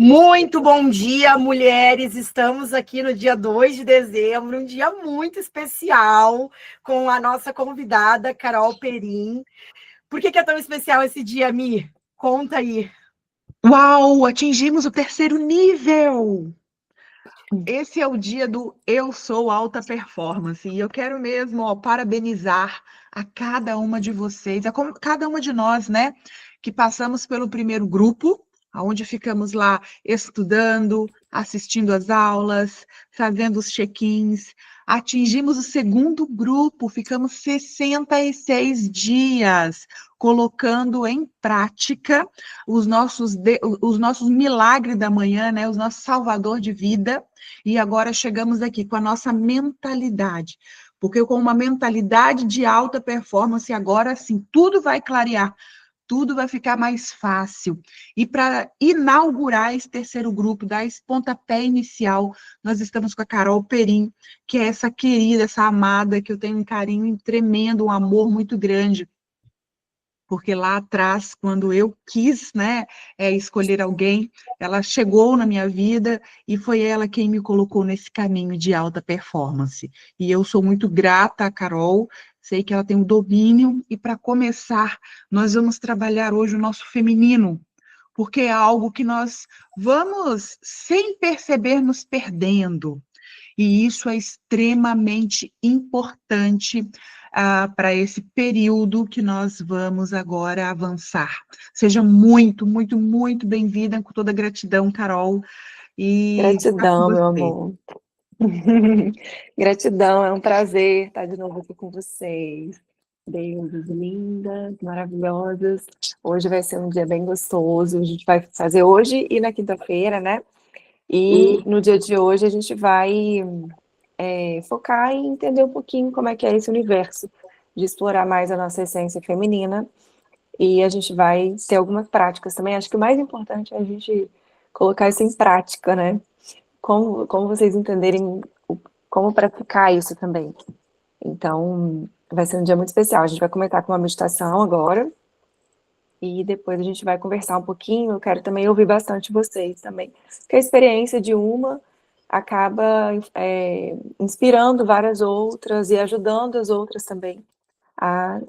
Muito bom dia, mulheres! Estamos aqui no dia 2 de dezembro, um dia muito especial, com a nossa convidada, Carol Perim. Por que é tão especial esse dia, Mi? Conta aí. Uau, atingimos o terceiro nível! Esse é o dia do Eu Sou Alta Performance e eu quero mesmo, parabenizar a cada uma de vocês, cada uma de nós, né, que passamos pelo primeiro grupo, onde ficamos lá estudando, assistindo às aulas, fazendo os check-ins. Atingimos o segundo grupo, ficamos 66 dias colocando em prática os nossos milagres da manhã, né, os nossos salvador de vida. E agora chegamos aqui com a nossa mentalidade, porque com uma mentalidade de alta performance, agora sim, tudo vai clarear, tudo vai ficar mais fácil. E para inaugurar esse terceiro grupo, dar esse pontapé inicial, nós estamos com a Carol Perim, que é essa querida, essa amada, que eu tenho um carinho tremendo, um amor muito grande. Porque lá atrás, quando eu quis, né, escolher alguém, ela chegou na minha vida e foi ela quem me colocou nesse caminho de alta performance. E eu sou muito grata à Carol, sei que ela tem um domínio, e para começar, nós vamos trabalhar hoje o nosso feminino, porque é algo que nós vamos, sem perceber, nos perdendo. E isso é extremamente importante para esse período que nós vamos agora avançar. Seja muito, muito, muito bem-vinda, com toda gratidão, Carol, e está com Gratidão, meu você. amor. Gratidão, é um prazer estar de novo aqui com vocês. Deusas lindas, maravilhosas. Hoje vai ser um dia bem gostoso. A gente vai fazer hoje e na quinta-feira, né? E no dia de hoje a gente vai focar em entender um pouquinho como é que é esse universo, de explorar mais a nossa essência feminina. E a gente vai ter algumas práticas também. Acho que o mais importante é a gente colocar isso em prática, né? Como vocês entenderem como praticar isso também. Então, vai ser um dia muito especial. A gente vai começar com uma meditação agora, e depois a gente vai conversar um pouquinho. Eu quero também ouvir bastante vocês também, porque a experiência de uma acaba inspirando várias outras e ajudando as outras também a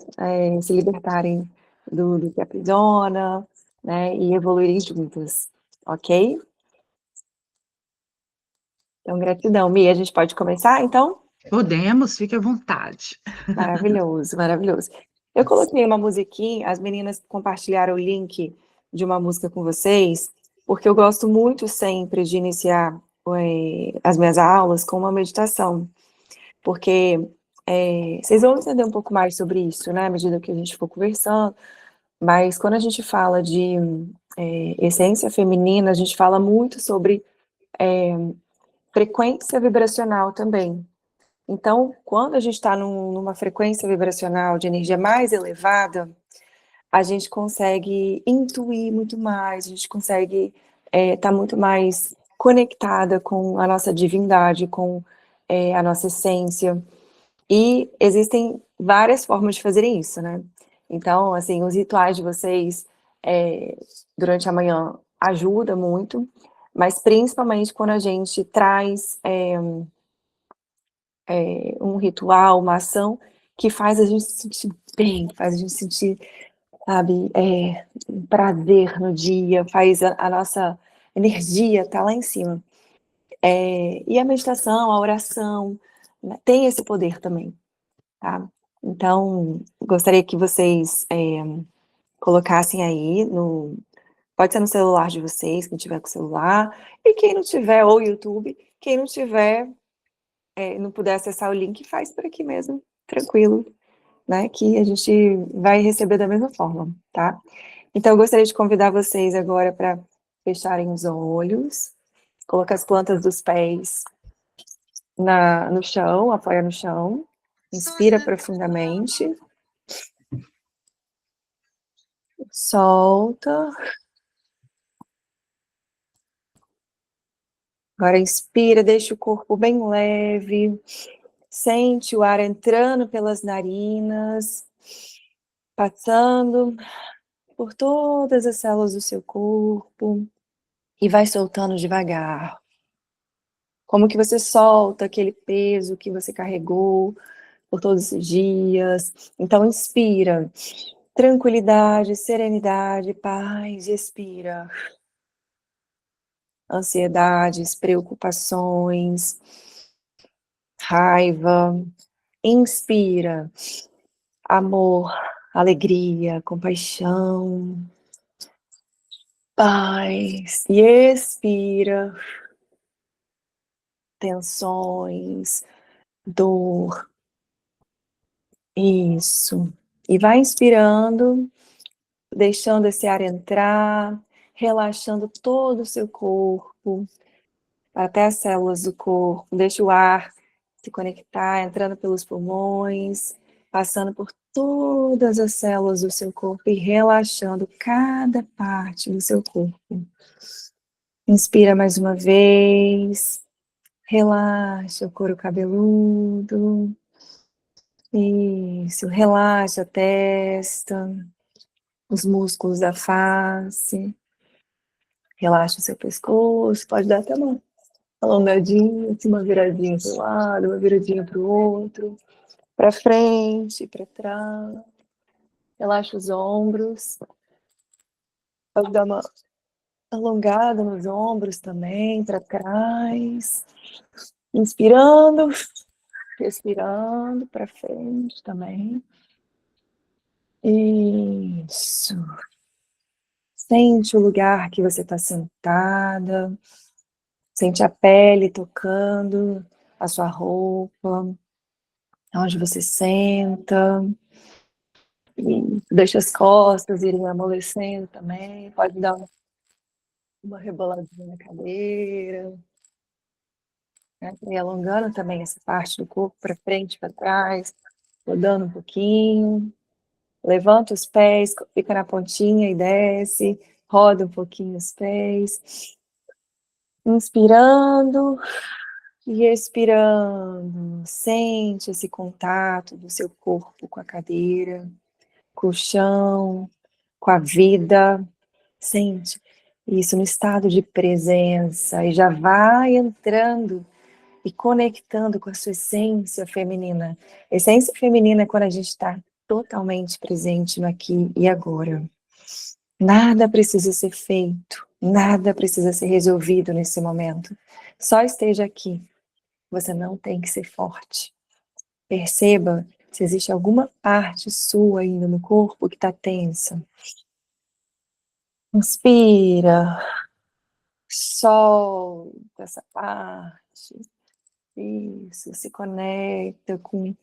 se libertarem do que aprisiona, né, e evoluírem juntas, ok? Então, gratidão. Mia, a gente pode começar, então? Podemos, fique à vontade. Maravilhoso, maravilhoso. Eu coloquei uma musiquinha, as meninas compartilharam o link de uma música com vocês, porque eu gosto muito sempre de iniciar as minhas aulas com uma meditação, porque vocês vão entender um pouco mais sobre isso, né, à medida que a gente for conversando, mas quando a gente fala de essência feminina, a gente fala muito sobre frequência vibracional também. Então, quando a gente está numa frequência vibracional de energia mais elevada, a gente consegue intuir muito mais, a gente consegue estar muito mais conectada com a nossa divindade, com a nossa essência. E existem várias formas de fazerem isso, né? Então, assim, os rituais de vocês durante a manhã ajudam muito, mas principalmente quando a gente traz um ritual, uma ação que faz a gente se sentir bem, faz a gente sentir, sabe, um prazer no dia, faz a nossa energia estar lá em cima. E a meditação, a oração, né, tem esse poder também, tá? Então, gostaria que vocês colocassem aí pode ser no celular de vocês, quem tiver com celular, e quem não tiver, ou YouTube, quem não tiver, não puder acessar o link, faz por aqui mesmo, tranquilo, né, que a gente vai receber da mesma forma, tá? Então, eu gostaria de convidar vocês agora para fecharem os olhos, colocar as plantas dos pés no chão, apoia no chão, inspira profundamente, solta, agora inspira, deixa o corpo bem leve, sente o ar entrando pelas narinas, passando por todas as células do seu corpo, E vai soltando devagar. Como que você solta aquele peso que você carregou por todos esses dias. Então, inspira. Tranquilidade, serenidade, paz. E expira. Ansiedades, preocupações, raiva. Inspira. Amor, alegria, compaixão, paz. E expira. Tensões, dor. Isso. E vai inspirando, deixando esse ar entrar, relaxando todo o seu corpo, até as células do corpo. Deixa o ar se conectar, entrando pelos pulmões, passando por todas as células do seu corpo e relaxando cada parte do seu corpo. Inspira mais uma vez. Relaxa o couro cabeludo. Isso, relaxa a testa, os músculos da face. Relaxa o seu pescoço, pode dar até uma alongadinha, assim, uma viradinha para um lado, uma viradinha para o outro, para frente, para trás. Relaxa os ombros, pode dar uma alongada nos ombros também, para trás. Inspirando, respirando para frente também. Isso. Sente o lugar que você está sentada. Sente a pele tocando a sua roupa, onde você senta. E deixa as costas irem amolecendo também. Pode dar uma reboladinha na cadeira. Né? E alongando também essa parte do corpo para frente, para trás. Rodando um pouquinho. Levanta os pés, fica na pontinha e desce. Roda um pouquinho os pés. Inspirando. E expirando, sente esse contato do seu corpo com a cadeira, com o chão, com a vida. Sente isso no estado de presença e já vai entrando e conectando com a sua essência feminina. Essência feminina é quando a gente está totalmente presente no aqui e agora. Nada precisa ser feito, nada precisa ser resolvido nesse momento. Só esteja aqui. Você não tem que ser forte. Perceba se existe alguma parte sua ainda no corpo que está tensa. Inspira. Solta essa parte. Isso. Se conecta com o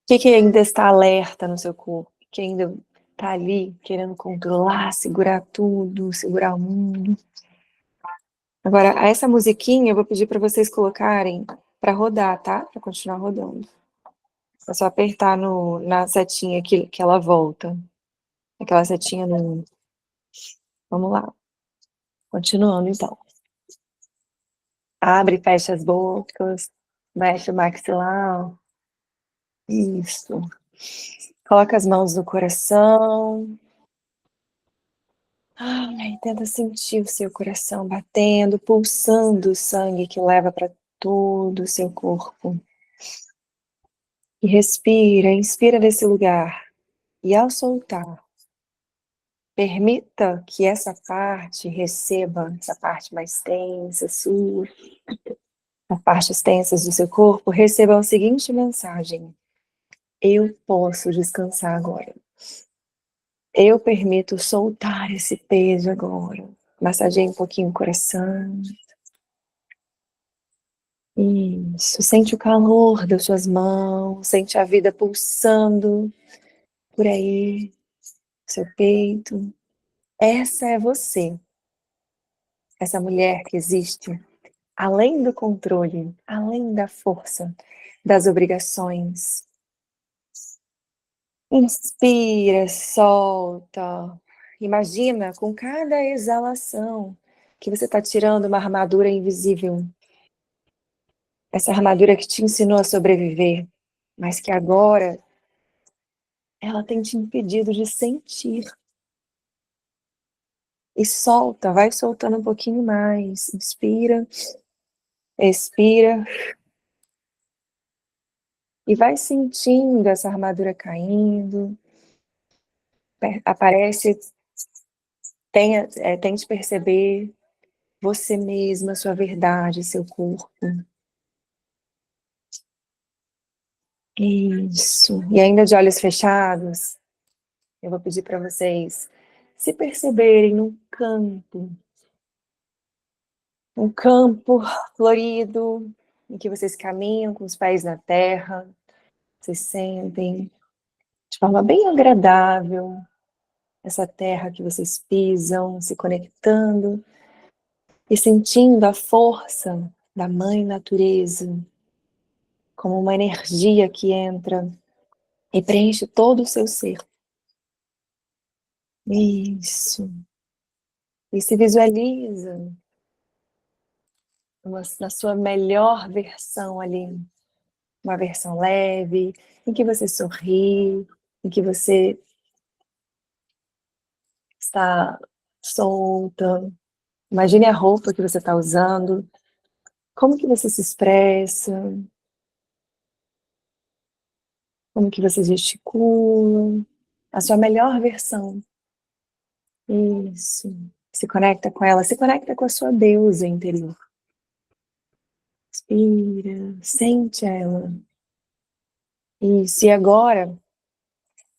que ainda está alerta no seu corpo. Que ainda está ali querendo controlar, segurar tudo, segurar o mundo. Agora, essa musiquinha eu vou pedir para vocês colocarem para rodar, tá? Para continuar rodando. É só apertar na setinha que ela volta. Aquela setinha no... Vamos lá. Continuando, então. Abre e fecha as bocas. Mexe o maxilar. Isso. Coloca as mãos no coração. Ai, tenta sentir o seu coração batendo, pulsando o sangue que leva para todo o seu corpo. E respira, inspira desse lugar. E ao soltar, permita que essa parte receba, essa parte mais tensa sua, as partes tensas do seu corpo, recebam a seguinte mensagem: eu posso descansar agora. Eu permito soltar esse peso agora. Massageie um pouquinho o coração. Isso, sente o calor das suas mãos, sente a vida pulsando por aí, seu peito. Essa é você, essa mulher que existe além do controle, além da força, das obrigações. Inspira, solta. Imagina com cada exalação que você está tirando uma armadura invisível. Essa armadura que te ensinou a sobreviver, mas que agora ela tem te impedido de sentir. e solta, vai soltando um pouquinho mais. Inspira, expira. E vai sentindo essa armadura caindo. Aparece, tente perceber você mesma, sua verdade, seu corpo. Isso. E ainda de olhos fechados, eu vou pedir para vocês se perceberem num campo. Um campo florido, em que vocês caminham com os pés na terra, vocês sentem de forma bem agradável essa terra que vocês pisam, se conectando e sentindo a força da Mãe Natureza, como uma energia que entra e preenche todo o seu ser. Isso. E se visualiza na sua melhor versão ali, uma versão leve, em que você sorri, em que você está solta. Imagine a roupa que você está usando, como que você se expressa, como que você gesticula, a sua melhor versão. Isso. Se conecta com ela, se conecta com a sua deusa interior. Inspira, sente ela. Isso, e agora,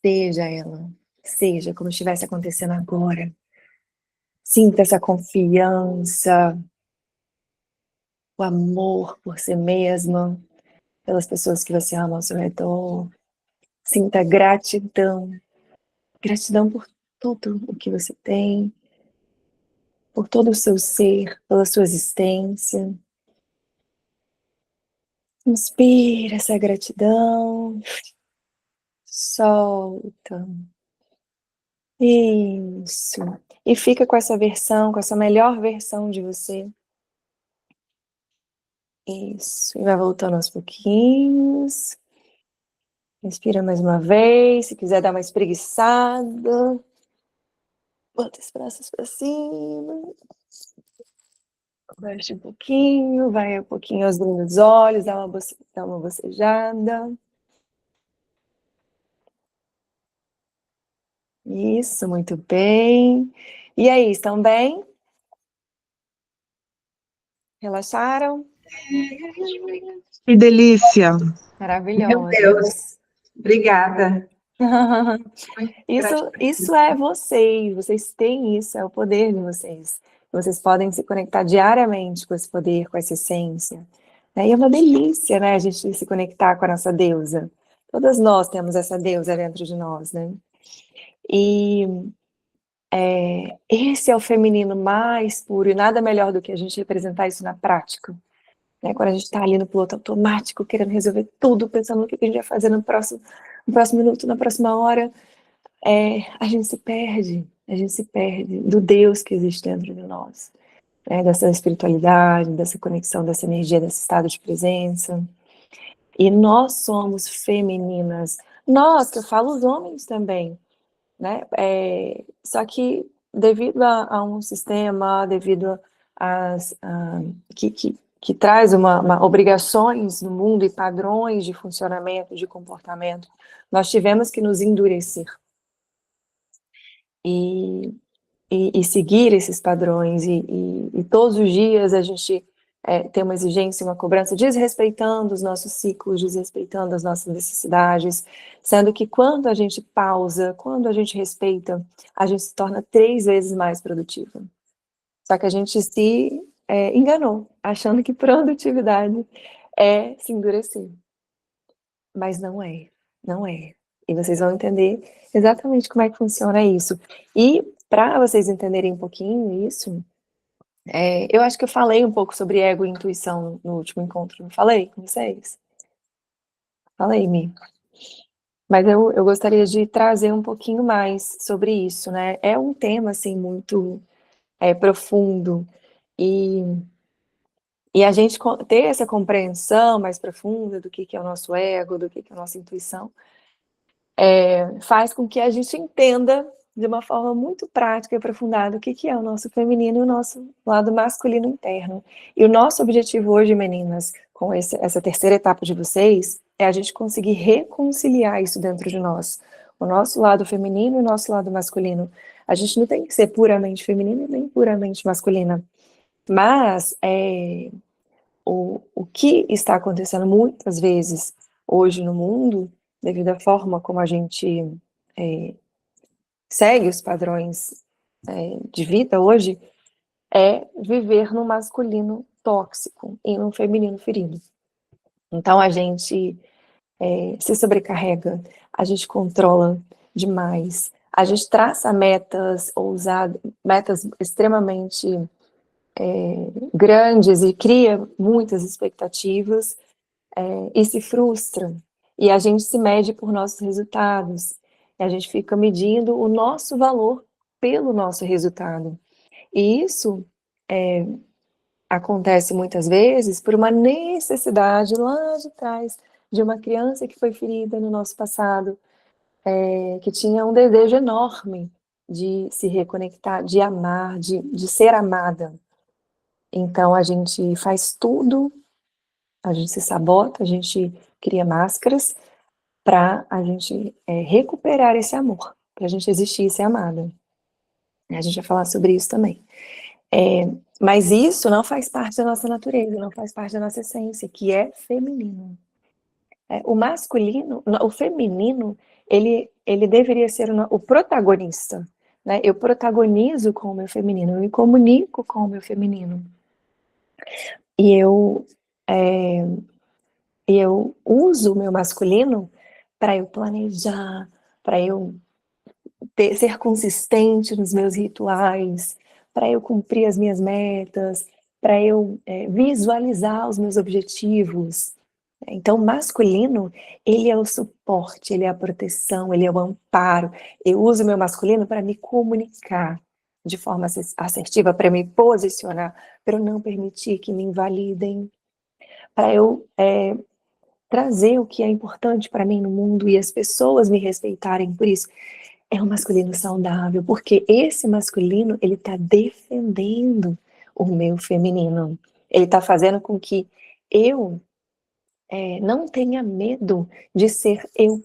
seja ela. Seja como estivesse acontecendo agora. Sinta essa confiança, o amor por si mesma, pelas pessoas que você ama ao seu redor. Sinta gratidão. Gratidão por tudo o que você tem, por todo o seu ser, pela sua existência. Inspira essa gratidão. Solta. Isso. E fica com essa versão, com essa melhor versão de você. Isso. E vai voltando aos pouquinhos. Inspira mais uma vez. Se quiser dar uma espreguiçada. Bota os braços para cima. Baixa um pouquinho. Vai um pouquinho abrindo os olhos. Dá uma bocejada. Isso, muito bem. E aí, estão bem? Relaxaram? Que delícia! Maravilhoso. Meu Deus, obrigada. Isso é vocês têm isso, é o poder de vocês. Vocês podem se conectar diariamente com esse poder, com essa essência. E é uma delícia, né, a gente se conectar com a nossa deusa. Todas nós temos essa deusa dentro de nós, né? E esse é o feminino mais puro, e nada melhor do que a gente representar isso na prática. Né? Quando a gente está ali no piloto automático, querendo resolver tudo, pensando no que a gente vai fazer no próximo minuto, na próxima hora, a gente se perde do Deus que existe dentro de nós, né? Dessa espiritualidade, dessa conexão, dessa energia, desse estado de presença. E nós somos femininas. Nós, que eu falo os homens também, né? Só que devido a um sistema, devido que traz obrigações no mundo e padrões de funcionamento, de comportamento, nós tivemos que nos endurecer e seguir esses padrões, e todos os dias a gente tem uma exigência, uma cobrança, desrespeitando os nossos ciclos, desrespeitando as nossas necessidades, sendo que quando a gente pausa, quando a gente respeita, a gente se torna 3 vezes mais produtiva. Só que a gente se enganou, achando que produtividade é se endurecer. Mas não é, não é. E vocês vão entender exatamente como é que funciona isso. E para vocês entenderem um pouquinho isso, eu acho que eu falei um pouco sobre ego e intuição no último encontro, não falei com vocês? Falei, Mi. Mas eu gostaria de trazer um pouquinho mais sobre isso, né? É um tema, assim, muito profundo, e a gente ter essa compreensão mais profunda do que é o nosso ego, do que é a nossa intuição, faz com que a gente entenda de uma forma muito prática e aprofundada o que é o nosso feminino e o nosso lado masculino interno. E o nosso objetivo hoje, meninas, com essa terceira etapa de vocês, é a gente conseguir reconciliar isso dentro de nós. O nosso lado feminino e o nosso lado masculino. A gente não tem que ser puramente feminina nem puramente masculina. Mas o que está acontecendo muitas vezes hoje no mundo, devido à forma como a gente segue os padrões de vida hoje, é viver no masculino tóxico e no feminino ferido. Então a gente se sobrecarrega, a gente controla demais, a gente traça metas ousadas, metas extremamente grandes e cria muitas expectativas e se frustra. E a gente se mede por nossos resultados. E a gente fica medindo o nosso valor pelo nosso resultado. E isso acontece muitas vezes por uma necessidade lá de trás de uma criança que foi ferida no nosso passado, que tinha um desejo enorme de se reconectar, de amar, de ser amada. Então a gente faz tudo, a gente se sabota, a gente cria máscaras para a gente recuperar esse amor, para a gente existir e ser amada. A gente vai falar sobre isso também. Mas isso não faz parte da nossa natureza, não faz parte da nossa essência, que é feminino. O masculino, o feminino, ele deveria ser o protagonista. Né? Eu protagonizo com o meu feminino, eu me comunico com o meu feminino. E eu uso o meu masculino para eu planejar, para eu ser consistente nos meus rituais, para eu cumprir as minhas metas, para eu visualizar os meus objetivos. Então, o masculino, ele é o suporte, ele é a proteção, ele é o amparo. Eu uso o meu masculino para me comunicar de forma assertiva, para me posicionar, para eu não permitir que me invalidem, para eu trazer o que é importante para mim no mundo e as pessoas me respeitarem por isso. É um masculino saudável, porque esse masculino, ele está defendendo o meu feminino. Ele está fazendo com que eu não tenha medo de ser eu,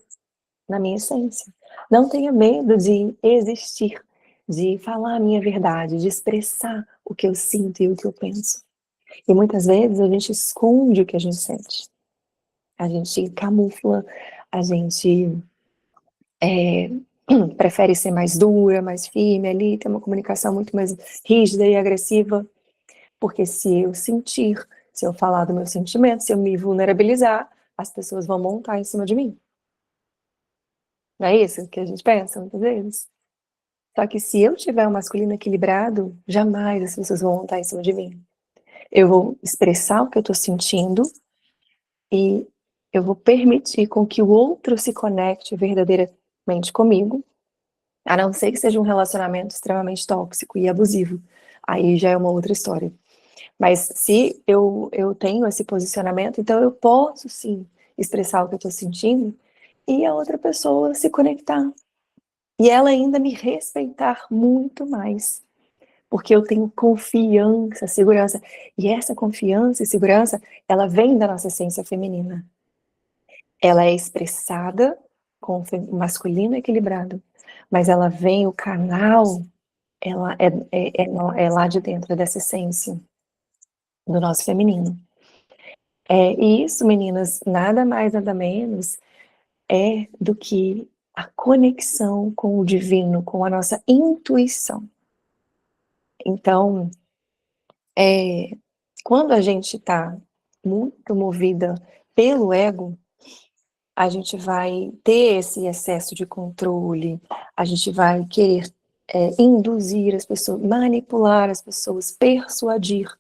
na minha essência. Não tenha medo de existir, de falar a minha verdade, de expressar o que eu sinto e o que eu penso. E muitas vezes a gente esconde o que a gente sente. A gente camufla, a gente prefere ser mais dura, mais firme ali, ter uma comunicação muito mais rígida e agressiva, porque se eu sentir, se eu falar do meu sentimento, se eu me vulnerabilizar, as pessoas vão montar em cima de mim. Não é isso que a gente pensa muitas vezes? Só que se eu tiver um masculino equilibrado, jamais as pessoas vão montar em cima de mim. Eu vou expressar o que eu estou sentindo e eu vou permitir com que o outro se conecte verdadeiramente comigo, a não ser que seja um relacionamento extremamente tóxico e abusivo. Aí já é uma outra história. Mas se eu tenho esse posicionamento, então eu posso sim expressar o que eu estou sentindo e a outra pessoa se conectar. E ela ainda me respeitar muito mais. Porque eu tenho confiança, segurança. E essa confiança e segurança, ela vem da nossa essência feminina. Ela é expressada com o masculino equilibrado. Mas ela vem, o canal, ela é lá de dentro dessa essência do nosso feminino. E isso, meninas, nada mais, nada menos do que a conexão com o divino, com a nossa intuição. Então, quando a gente está muito movida pelo ego, a gente vai ter esse excesso de controle, a gente vai querer induzir as pessoas, manipular as pessoas, persuadir.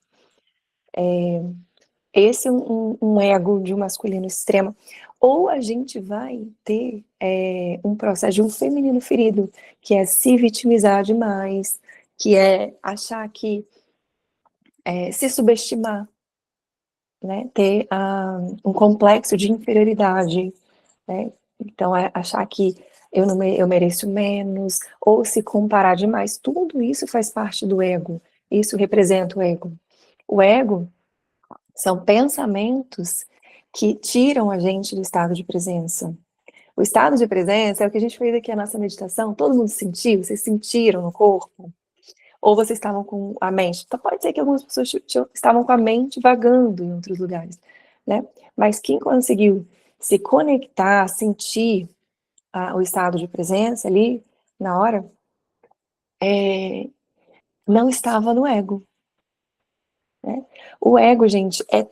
Esse é um ego de um masculino extremo. Ou a gente vai ter um processo de um feminino ferido, que é se vitimizar demais, que é achar que se subestimar, né? Ter um complexo de inferioridade, né? Então, achar que eu mereço menos, ou se comparar demais. Tudo isso faz parte do ego. Isso representa o ego. O ego são pensamentos que tiram a gente do estado de presença. O estado de presença é o que a gente fez aqui na nossa meditação. Todo mundo sentiu? Vocês sentiram no corpo? Ou vocês estavam com a mente? Então pode ser que algumas pessoas estavam com a mente vagando em outros lugares, né? Mas quem conseguiu se conectar, sentir o estado de presença ali, na hora, não estava no ego, né? O ego, gente, é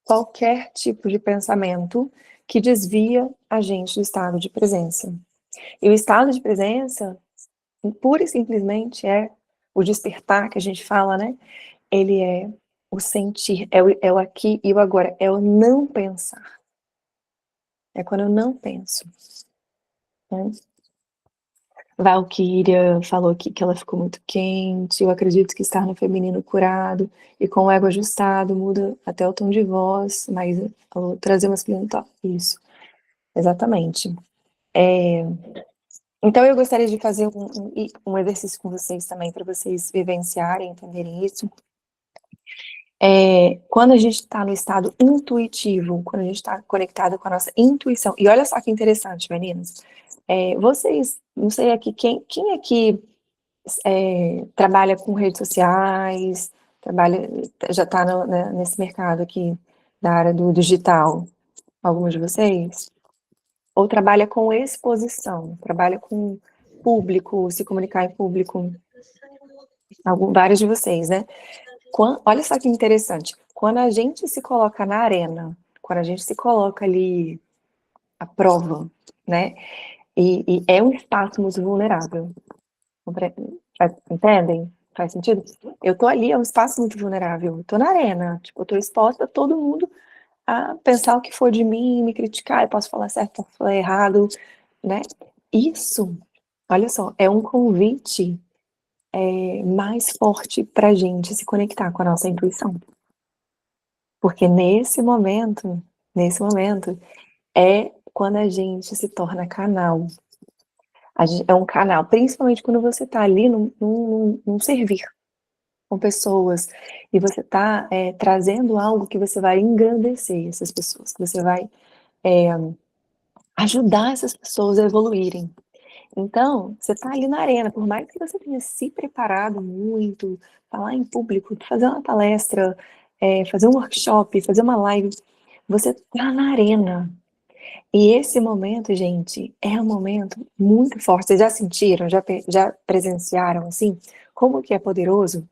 qualquer tipo de pensamento que desvia a gente do estado de presença. E o estado de presença, pura e simplesmente, é o despertar que a gente fala, né? Ele é o sentir, é o aqui e o agora, é o não pensar. É quando eu não penso, né? Valquíria falou aqui que ela ficou muito quente. Eu acredito que estar no feminino curado e com o ego ajustado muda até o tom de voz, mas trazer o masculino top. Isso, exatamente. Então eu gostaria de fazer um exercício com vocês também, para vocês vivenciarem, entenderem isso. Quando a gente está no estado intuitivo, quando a gente está conectado com a nossa intuição, e olha só que interessante, meninas, vocês, não sei aqui, quem aqui trabalha com redes sociais, já está nesse mercado aqui, da área do digital, alguns de vocês? Ou trabalha com exposição, trabalha com público, se comunicar em público? Vários de vocês, né? Olha só que interessante, quando a gente se coloca na arena, quando a gente se coloca ali à prova, né? E é um espaço muito vulnerável. Entendem? Faz sentido? Eu tô ali, é um espaço muito vulnerável. Eu tô na arena, tipo, eu tô exposta a todo mundo a pensar o que for de mim, me criticar, eu posso falar certo, posso falar errado, né? Isso, olha só, é um convite mais forte pra gente se conectar com a nossa intuição. Porque nesse momento, é quando a gente se torna canal. É um canal, principalmente quando você está ali num servir com pessoas, e você está trazendo algo que você vai engrandecer essas pessoas, que você vai ajudar essas pessoas a evoluírem. Então, você está ali na arena, por mais que você tenha se preparado muito, falar em público, fazer uma palestra, fazer um workshop, fazer uma live, você está na arena. E esse momento, gente, é um momento muito forte. Vocês já sentiram, já presenciaram, assim, como que é poderoso?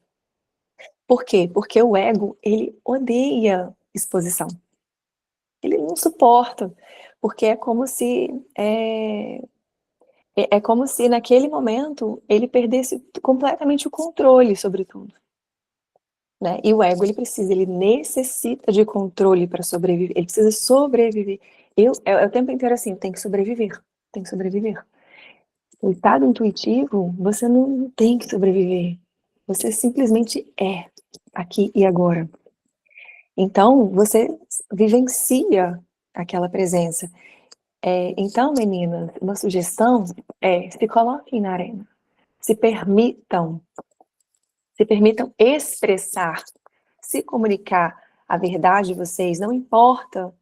Por quê? Porque o ego, ele odeia exposição. Ele não suporta, porque é como se naquele momento ele perdesse completamente o controle sobre tudo, né? E o ego, ele necessita de controle para sobreviver, ele precisa sobreviver. É o tempo inteiro assim, tem que sobreviver. O estado intuitivo, você não tem que sobreviver, você simplesmente é, aqui e agora. Então, você vivencia aquela presença. Então, meninas, uma sugestão se coloquem na arena, se permitam expressar, se comunicar a verdade de vocês, não importa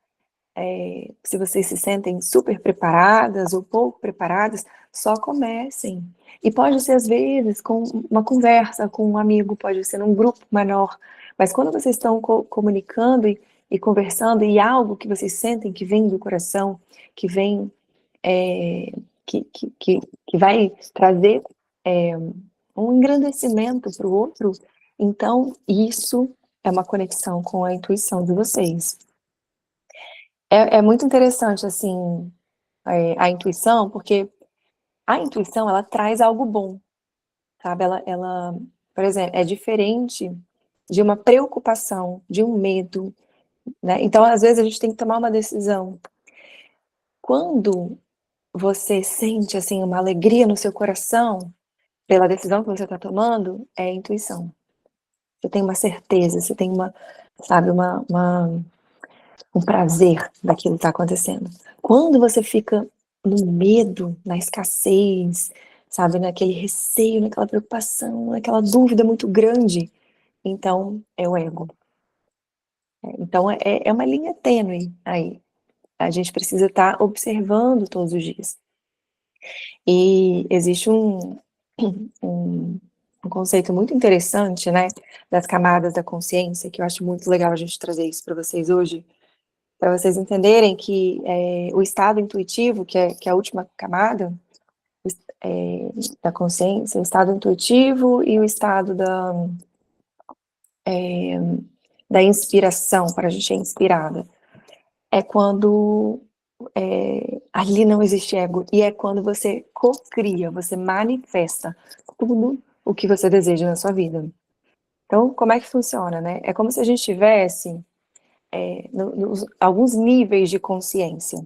se vocês se sentem super preparadas ou pouco preparadas, só comecem. E pode ser, às vezes, com uma conversa com um amigo, pode ser num grupo menor, mas quando vocês estão comunicando e conversando, e algo que vocês sentem que vem do coração, que vem, que vai trazer um engrandecimento para o outro, então isso é uma conexão com a intuição de vocês. É muito interessante, assim, a intuição, porque a intuição, ela traz algo bom, sabe? Ela, por exemplo, é diferente de uma preocupação, de um medo, né? Então, às vezes, a gente tem que tomar uma decisão. Quando você sente, assim, uma alegria no seu coração pela decisão que você está tomando, é a intuição. Você tem uma certeza, você tem um prazer daquilo que está acontecendo. Quando você fica no medo, na escassez, sabe, naquele receio, naquela preocupação, naquela dúvida muito grande, então é o ego. Então é uma linha tênue aí. A gente precisa estar observando todos os dias. E existe um conceito muito interessante, né, das camadas da consciência, que eu acho muito legal a gente trazer isso para vocês hoje, para vocês entenderem que o estado intuitivo, que é a última camada da consciência, o estado intuitivo e o estado da inspiração, para a gente ser inspirada, é quando ali não existe ego, e é quando você cocria, você manifesta tudo o que você deseja na sua vida. Então, como é que funciona, né? É como se a gente tivesse alguns níveis de consciência.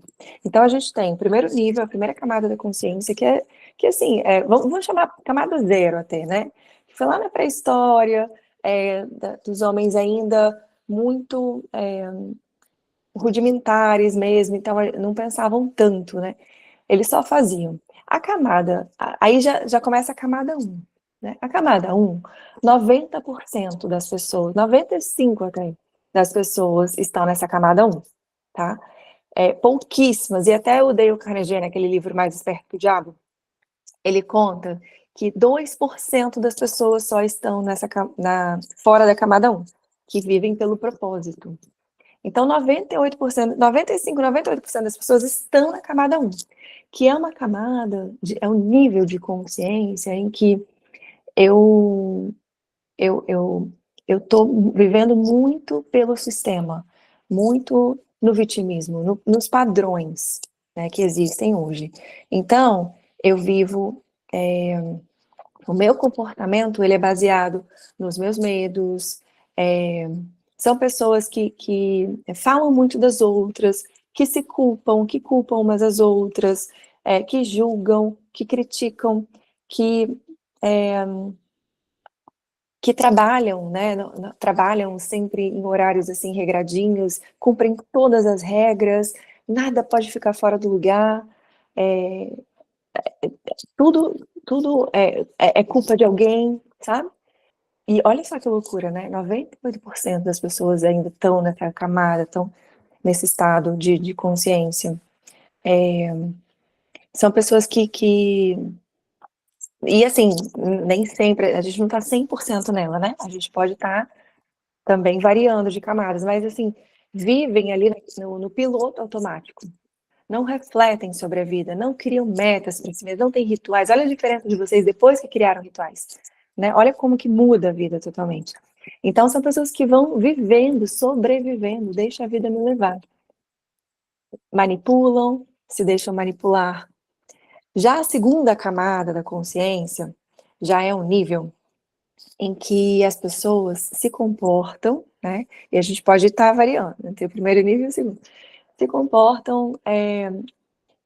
Então, a gente tem o primeiro nível, a primeira camada da consciência, que assim, vamos chamar camada zero até, né? Que foi lá na pré-história, dos homens ainda muito rudimentares mesmo, então não pensavam tanto, né? Eles só faziam. A camada, aí já começa a camada 1, né? A camada 1, 90% das pessoas, 95% até, das pessoas estão nessa camada 1, tá? Pouquíssimas, e até o Dale Carnegie, naquele livro Mais Esperto que o Diabo, ele conta que 2% das pessoas só estão fora da camada 1, que vivem pelo propósito. Então, 98%, 95%, 98% das pessoas estão na camada 1, que é uma camada, é um nível de consciência em que eu estou vivendo muito pelo sistema, muito no vitimismo, nos padrões, né, que existem hoje. Então, eu vivo, o meu comportamento, ele é baseado nos meus medos, são pessoas que falam muito das outras, que se culpam, que culpam umas às outras, que julgam, que criticam, que trabalham, né? Trabalham sempre em horários assim regradinhos, cumprem todas as regras, nada pode ficar fora do lugar, tudo é culpa de alguém, sabe? E olha só que loucura, né? 98% das pessoas ainda estão nessa camada, estão nesse estado de consciência. São pessoas que... E assim, nem sempre, a gente não está 100% nela, né? A gente pode estar também variando de camadas, mas assim, vivem ali no piloto automático. Não refletem sobre a vida, não criam metas para si mesmos, não têm rituais. Olha a diferença de vocês depois que criaram rituais, né? Olha como que muda a vida totalmente. Então, são pessoas que vão vivendo, sobrevivendo, deixa a vida me levar. Manipulam, se deixam manipular. Já a segunda camada da consciência já é um nível em que as pessoas se comportam, né? E a gente pode estar variando entre o primeiro nível e o segundo. Se comportam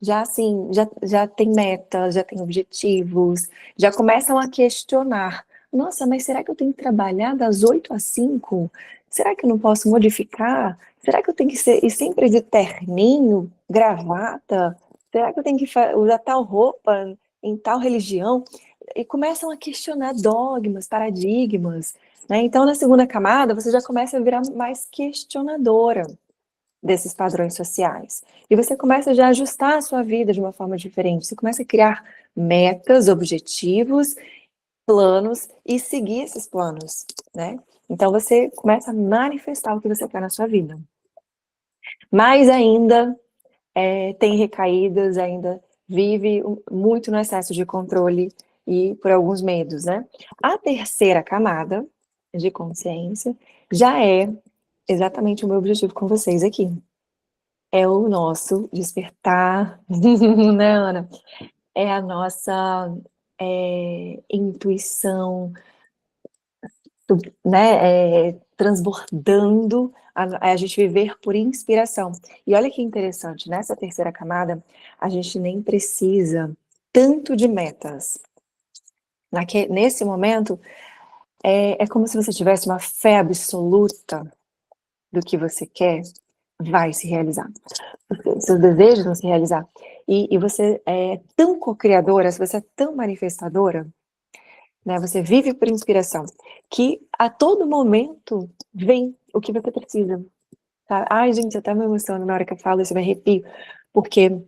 já assim, já tem metas, já tem objetivos, já começam a questionar. Nossa, mas será que eu tenho que trabalhar das 8 às 5? Será que eu não posso modificar? Será que eu tenho que ir sempre de terninho, gravata? Será que eu tenho que usar tal roupa em tal religião? E começam a questionar dogmas, paradigmas, né? Então, na segunda camada, você já começa a virar mais questionadora desses padrões sociais. E você começa já a ajustar a sua vida de uma forma diferente. Você começa a criar metas, objetivos, planos e seguir esses planos, né? Então você começa a manifestar o que você quer na sua vida. Mas ainda tem recaídas, ainda vive muito no excesso de controle e por alguns medos, né? A terceira camada de consciência já é exatamente o meu objetivo com vocês aqui. É o nosso despertar, né, Ana? É a nossa intuição, né, transbordando, a gente viver por inspiração. E olha que interessante, nessa terceira camada, a gente nem precisa tanto de metas. Nesse momento, é como se você tivesse uma fé absoluta do que você quer, vai se realizar. Seus desejos vão se realizar. E você é tão co-criadora, você é tão manifestadora, né? Você vive por inspiração, que a todo momento vem o que você precisa. Tá? Ai, gente, eu até me emociono na hora que eu falo isso, eu me arrepio, porque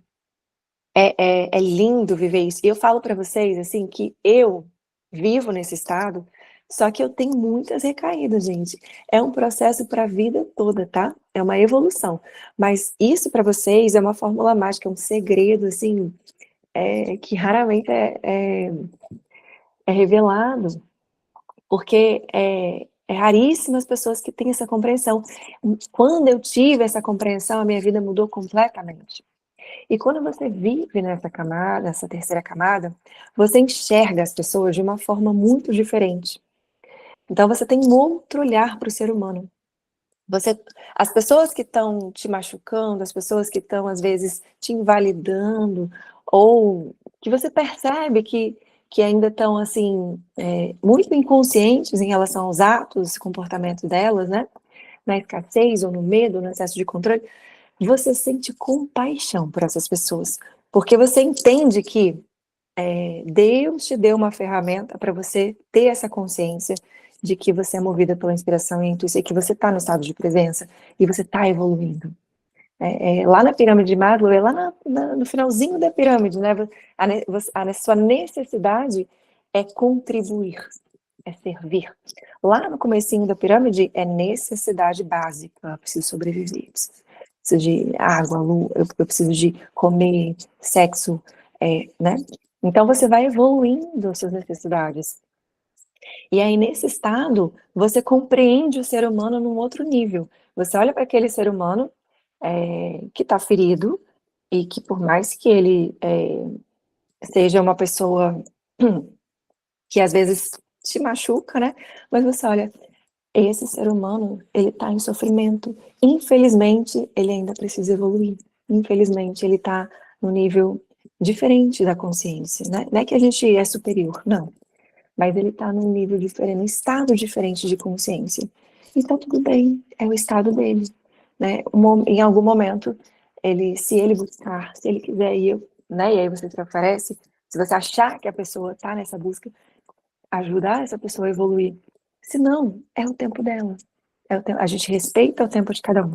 é lindo viver isso. E eu falo para vocês, assim, que eu vivo nesse estado, só que eu tenho muitas recaídas, gente. É um processo para a vida toda, tá? É uma evolução. Mas isso para vocês é uma fórmula mágica, é um segredo, assim, que raramente é revelado, porque é raríssimas pessoas que têm essa compreensão. Quando eu tive essa compreensão, a minha vida mudou completamente. E quando você vive nessa camada, nessa terceira camada, você enxerga as pessoas de uma forma muito diferente. Então você tem um outro olhar para o ser humano. As pessoas que estão te machucando, as pessoas que estão às vezes te invalidando, ou que você percebe que ainda estão assim muito inconscientes em relação aos atos e comportamentos delas, né? Na escassez ou no medo, no excesso de controle, você sente compaixão por essas pessoas, porque você entende que Deus te deu uma ferramenta para você ter essa consciência de que você é movida pela inspiração e a intuição, e que você está no estado de presença e você está evoluindo. Lá na pirâmide de Maslow, lá no finalzinho da pirâmide, né? A sua necessidade é contribuir, é servir. Lá no comecinho da pirâmide é necessidade básica, eu preciso sobreviver, eu preciso de água, luz, eu preciso de comer, sexo, né? Então você vai evoluindo as suas necessidades. E aí, nesse estado, você compreende o ser humano num outro nível. Você olha para aquele ser humano que está ferido e que, por mais que ele seja uma pessoa que às vezes te machuca, né? Mas você olha, esse ser humano, ele está em sofrimento. Infelizmente, ele ainda precisa evoluir. Infelizmente, ele está no nível diferente da consciência, né? Não é que a gente é superior, não. Mas ele está num nível diferente, num estado diferente de consciência. Então, tudo bem, é o estado dele, né? Em algum momento, se ele buscar, se ele quiser ir, né? E aí você se oferece, se você achar que a pessoa está nessa busca, ajudar essa pessoa a evoluir. Se não, é o tempo dela. A gente respeita o tempo de cada um.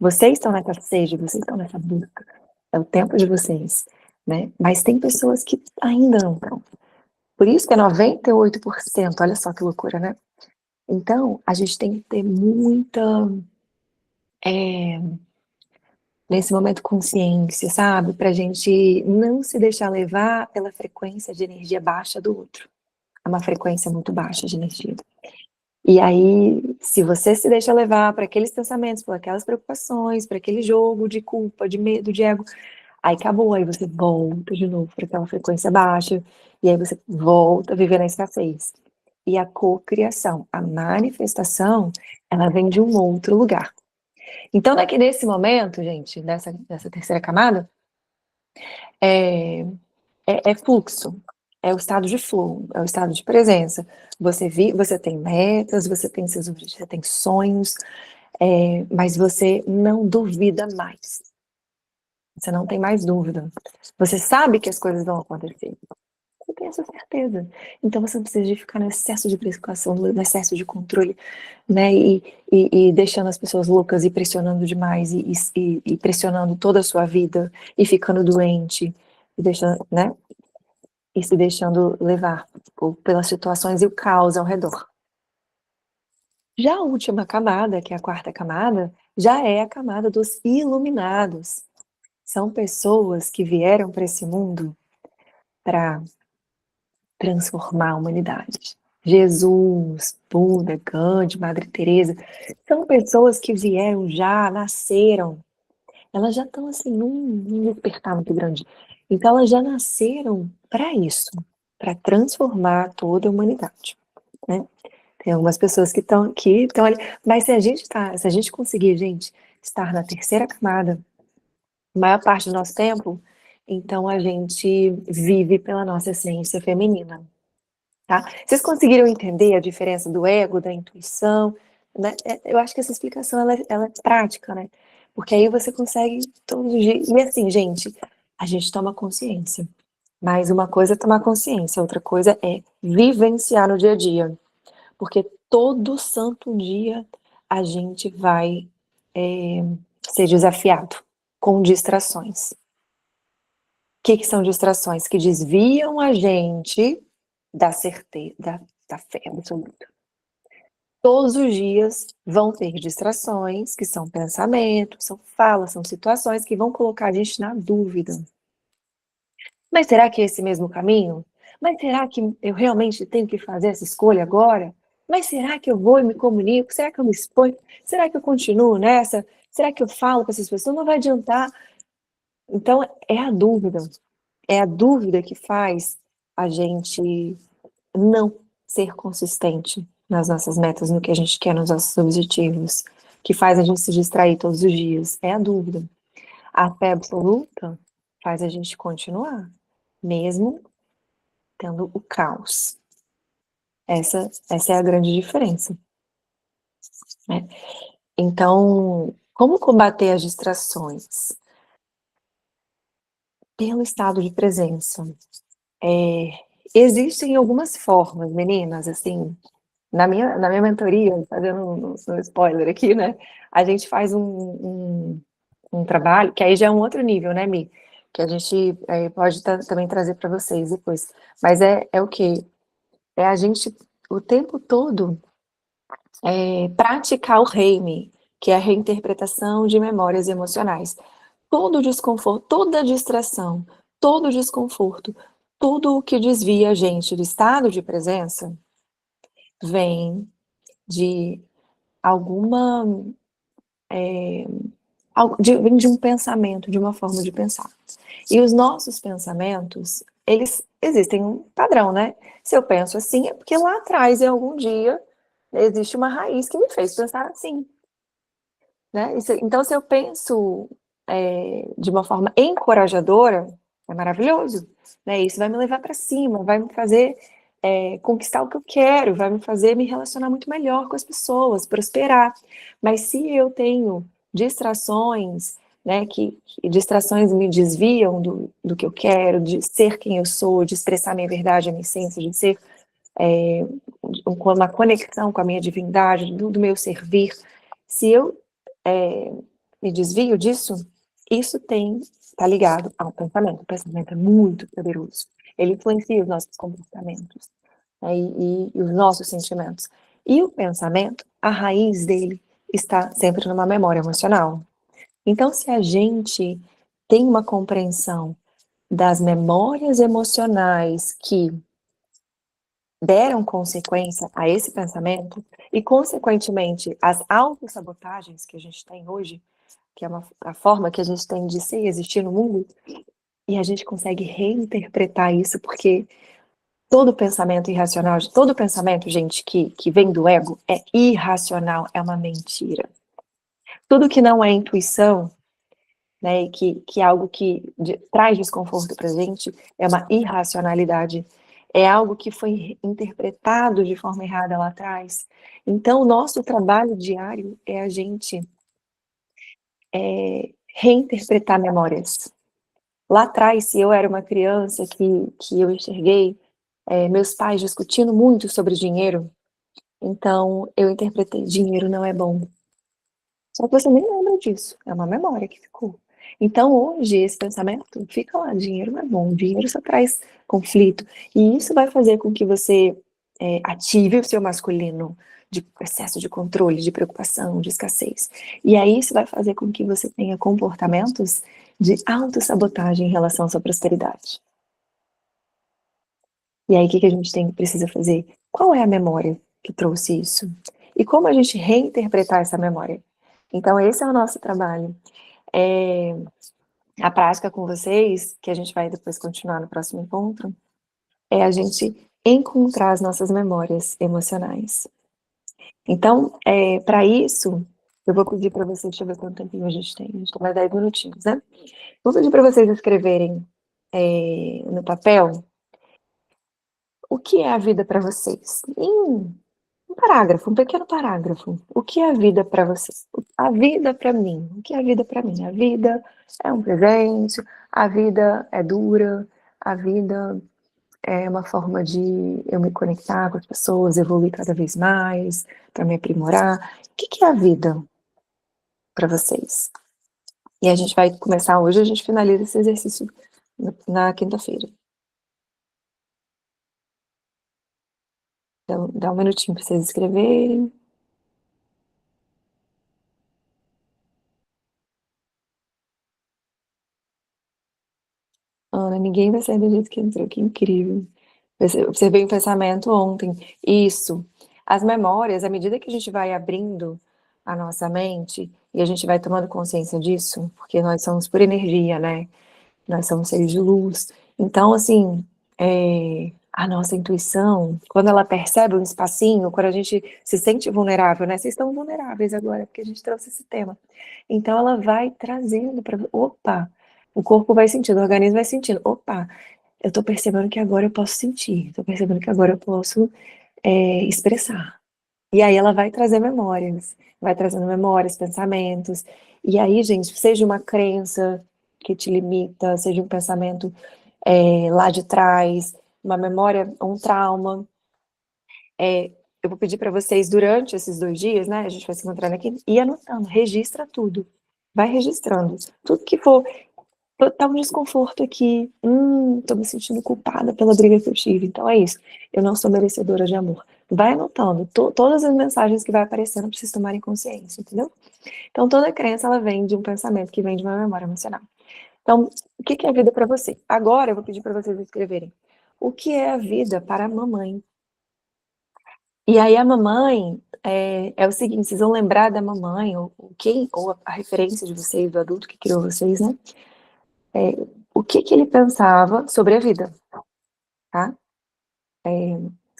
Vocês estão nessa sede, vocês estão nessa busca. É o tempo de vocês, né? Mas tem pessoas que ainda não estão. Por isso que é 98%, olha só que loucura, né? Então, a gente tem que ter muita, nesse momento, consciência, sabe? Pra gente não se deixar levar pela frequência de energia baixa do outro. É uma frequência muito baixa de energia. E aí, se você se deixa levar para aqueles pensamentos, por aquelas preocupações, para aquele jogo de culpa, de medo, de ego, aí acabou, aí você volta de novo para aquela frequência baixa, e aí você volta a viver na escassez. E a cocriação, a manifestação, ela vem de um outro lugar. Então, nesse momento, gente, nessa terceira camada, é fluxo, é o estado de flow, é o estado de presença. Você tem metas, você tem seus objetivos, você tem sonhos, mas você não duvida mais. Você não tem mais dúvida. Você sabe que as coisas vão acontecer. Você tem essa certeza. Então você não precisa de ficar no excesso de preocupação, no excesso de controle, né? E deixando as pessoas loucas e pressionando demais, e pressionando toda a sua vida, e ficando doente, e deixando, né? E se deixando levar pelas situações e o caos ao redor. Já a última camada, que é a quarta camada, já é a camada dos iluminados. São pessoas que vieram para esse mundo para transformar a humanidade. Jesus, Buda, Gandhi, Madre Teresa, são pessoas que vieram já, nasceram. Elas já estão assim num despertar muito grande. Então elas já nasceram para isso, para transformar toda a humanidade, né? Tem algumas pessoas que estão aqui, estão ali, mas se a gente conseguir, gente, estar na terceira camada, a maior parte do nosso tempo, então a gente vive pela nossa essência feminina, tá? Vocês conseguiram entender a diferença do ego, da intuição, né? Eu acho que essa explicação ela é prática, né? Porque aí você consegue todos os dias. E assim, gente, a gente toma consciência. Mas uma coisa é tomar consciência, outra coisa é vivenciar no dia a dia. Porque todo santo dia a gente vai ser desafiado com distrações. O que são distrações? Que desviam a gente da certeza, da fé absoluta. Todos os dias vão ter distrações, que são pensamentos, são falas, são situações que vão colocar a gente na dúvida. Mas será que é esse mesmo caminho? Mas será que eu realmente tenho que fazer essa escolha agora? Mas será que eu vou e me comunico? Será que eu me exponho? Será que eu continuo nessa? Será que eu falo com essas pessoas? Não vai adiantar. Então, é a dúvida. É a dúvida que faz a gente não ser consistente nas nossas metas, no que a gente quer, nos nossos objetivos, que faz a gente se distrair todos os dias. É a dúvida. A fé absoluta faz a gente continuar, mesmo tendo o caos. Essa é a grande diferença, né? Então, como combater as distrações? Pelo estado de presença. Existem algumas formas, meninas, assim, na minha mentoria, fazendo um spoiler aqui, né? A gente faz um trabalho, que aí já é um outro nível, né, Mi? Que a gente pode também trazer para vocês depois. Mas é o quê? É a gente, o tempo todo, praticar o Reime, que é a reinterpretação de memórias emocionais. Todo desconforto, toda distração, todo desconforto, tudo o que desvia a gente do estado de presença vem de alguma. Vem de um pensamento, de uma forma de pensar. E os nossos pensamentos, eles existem um padrão, né? Se eu penso assim, é porque lá atrás, em algum dia, existe uma raiz que me fez pensar assim, né? Então, se eu penso de uma forma encorajadora, é maravilhoso, né? Isso vai me levar para cima, vai me fazer conquistar o que eu quero, vai me fazer me relacionar muito melhor com as pessoas, prosperar. Mas se eu tenho distrações, né, que distrações me desviam do que eu quero, de ser quem eu sou, de expressar minha verdade, a minha essência, de ser com uma conexão com a minha divindade, do meu servir, se eu me desvio disso, isso está ligado ao pensamento. O pensamento é muito poderoso. Ele influencia os nossos comportamentos, né, e os nossos sentimentos. E o pensamento, a raiz dele está sempre numa memória emocional. Então, se a gente tem uma compreensão das memórias emocionais que deram consequência a esse pensamento e, consequentemente, as autossabotagens que a gente tem hoje, que é a forma que a gente tem de ser e existir no mundo, e a gente consegue reinterpretar isso, porque todo pensamento irracional, todo pensamento, gente, que vem do ego, é irracional, é uma mentira. Tudo que não é intuição, né, que é algo que traz desconforto pra gente, é uma irracionalidade, é algo que foi interpretado de forma errada lá atrás. Então, o nosso trabalho diário é a gente reinterpretar memórias. Lá atrás, se eu era uma criança que eu enxerguei meus pais discutindo muito sobre dinheiro, então eu interpretei, dinheiro não é bom. Só que você nem lembra disso, é uma memória que ficou. Então hoje esse pensamento fica lá, dinheiro não é bom, dinheiro só traz conflito. E isso vai fazer com que você ative o seu masculino de excesso de controle, de preocupação, de escassez. E aí isso vai fazer com que você tenha comportamentos de autossabotagem em relação à sua prosperidade. E aí, o que a gente precisa fazer? Qual é a memória que trouxe isso? E como a gente reinterpretar essa memória? Então, esse é o nosso trabalho. A prática com vocês, que a gente vai depois continuar no próximo encontro, é a gente encontrar as nossas memórias emocionais. Então, para isso, eu vou pedir para vocês, deixa eu ver quanto tempinho a gente tem mais 10 minutinhos, né? Vou pedir para vocês escreverem no papel o que é a vida para vocês? um parágrafo, um pequeno parágrafo. O que é a vida para você? A vida para mim. O que é a vida para mim? A vida é um presente, a vida é dura, a vida é uma forma de eu me conectar com as pessoas, evoluir cada vez mais, para me aprimorar. O que é a vida para vocês? E a gente vai começar hoje, a gente finaliza esse exercício na quinta-feira. Então, dá um minutinho para vocês escreverem. Ana, ninguém vai sair do jeito que entrou, que incrível. Eu observei um pensamento ontem. Isso. As memórias, à medida que a gente vai abrindo a nossa mente e a gente vai tomando consciência disso, porque nós somos por energia, né? Nós somos seres de luz. Então, assim, a nossa intuição, quando ela percebe um espacinho, quando a gente se sente vulnerável, né? Vocês estão vulneráveis agora, porque a gente trouxe esse tema. Então, ela vai trazendo para. Opa! O corpo vai sentindo, o organismo vai sentindo. Opa! Eu estou percebendo que agora eu posso sentir, estou percebendo que agora eu posso expressar. E aí ela vai trazer memórias, vai trazendo memórias, pensamentos. E aí, gente, seja uma crença que te limita, seja um pensamento lá de trás, uma memória, um trauma. Eu vou pedir para vocês, durante esses 2 dias, né, a gente vai se encontrando aqui, e anotando, registra tudo. Vai registrando. Tudo que for, tá um desconforto aqui, tô me sentindo culpada pela briga que eu tive, então é isso, eu não sou merecedora de amor. Vai anotando, todas as mensagens que vai aparecendo para vocês tomarem consciência, entendeu? Então toda crença, ela vem de um pensamento que vem de uma memória emocional. Então, o que é a vida para você? Agora eu vou pedir para vocês escreverem o que é a vida para a mamãe. E aí a mamãe é o seguinte, vocês vão lembrar da mamãe, ou a referência de vocês, do adulto que criou vocês, né? O que ele pensava sobre a vida, tá?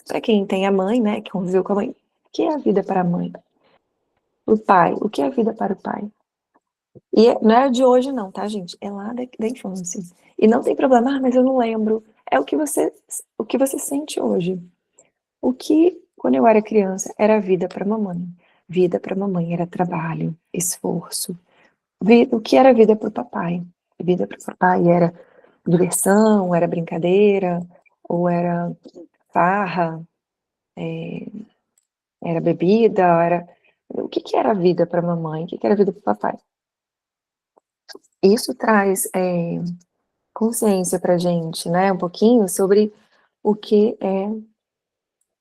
Para quem tem a mãe, né, que conviveu com a mãe, o que é a vida para a mãe? O pai, o que é a vida para o pai? E não é de hoje não, tá, gente? É lá da infância. E não tem problema, mas eu não lembro. É o que você sente hoje. O que, quando eu era criança, era vida para mamãe. Vida para mamãe era trabalho, esforço. O que era vida para o papai? Vida para o papai era diversão, era brincadeira, ou era farra, era bebida, era... O que era vida para mamãe? O que era vida para o papai? Isso traz consciência para gente, né? Um pouquinho sobre o que é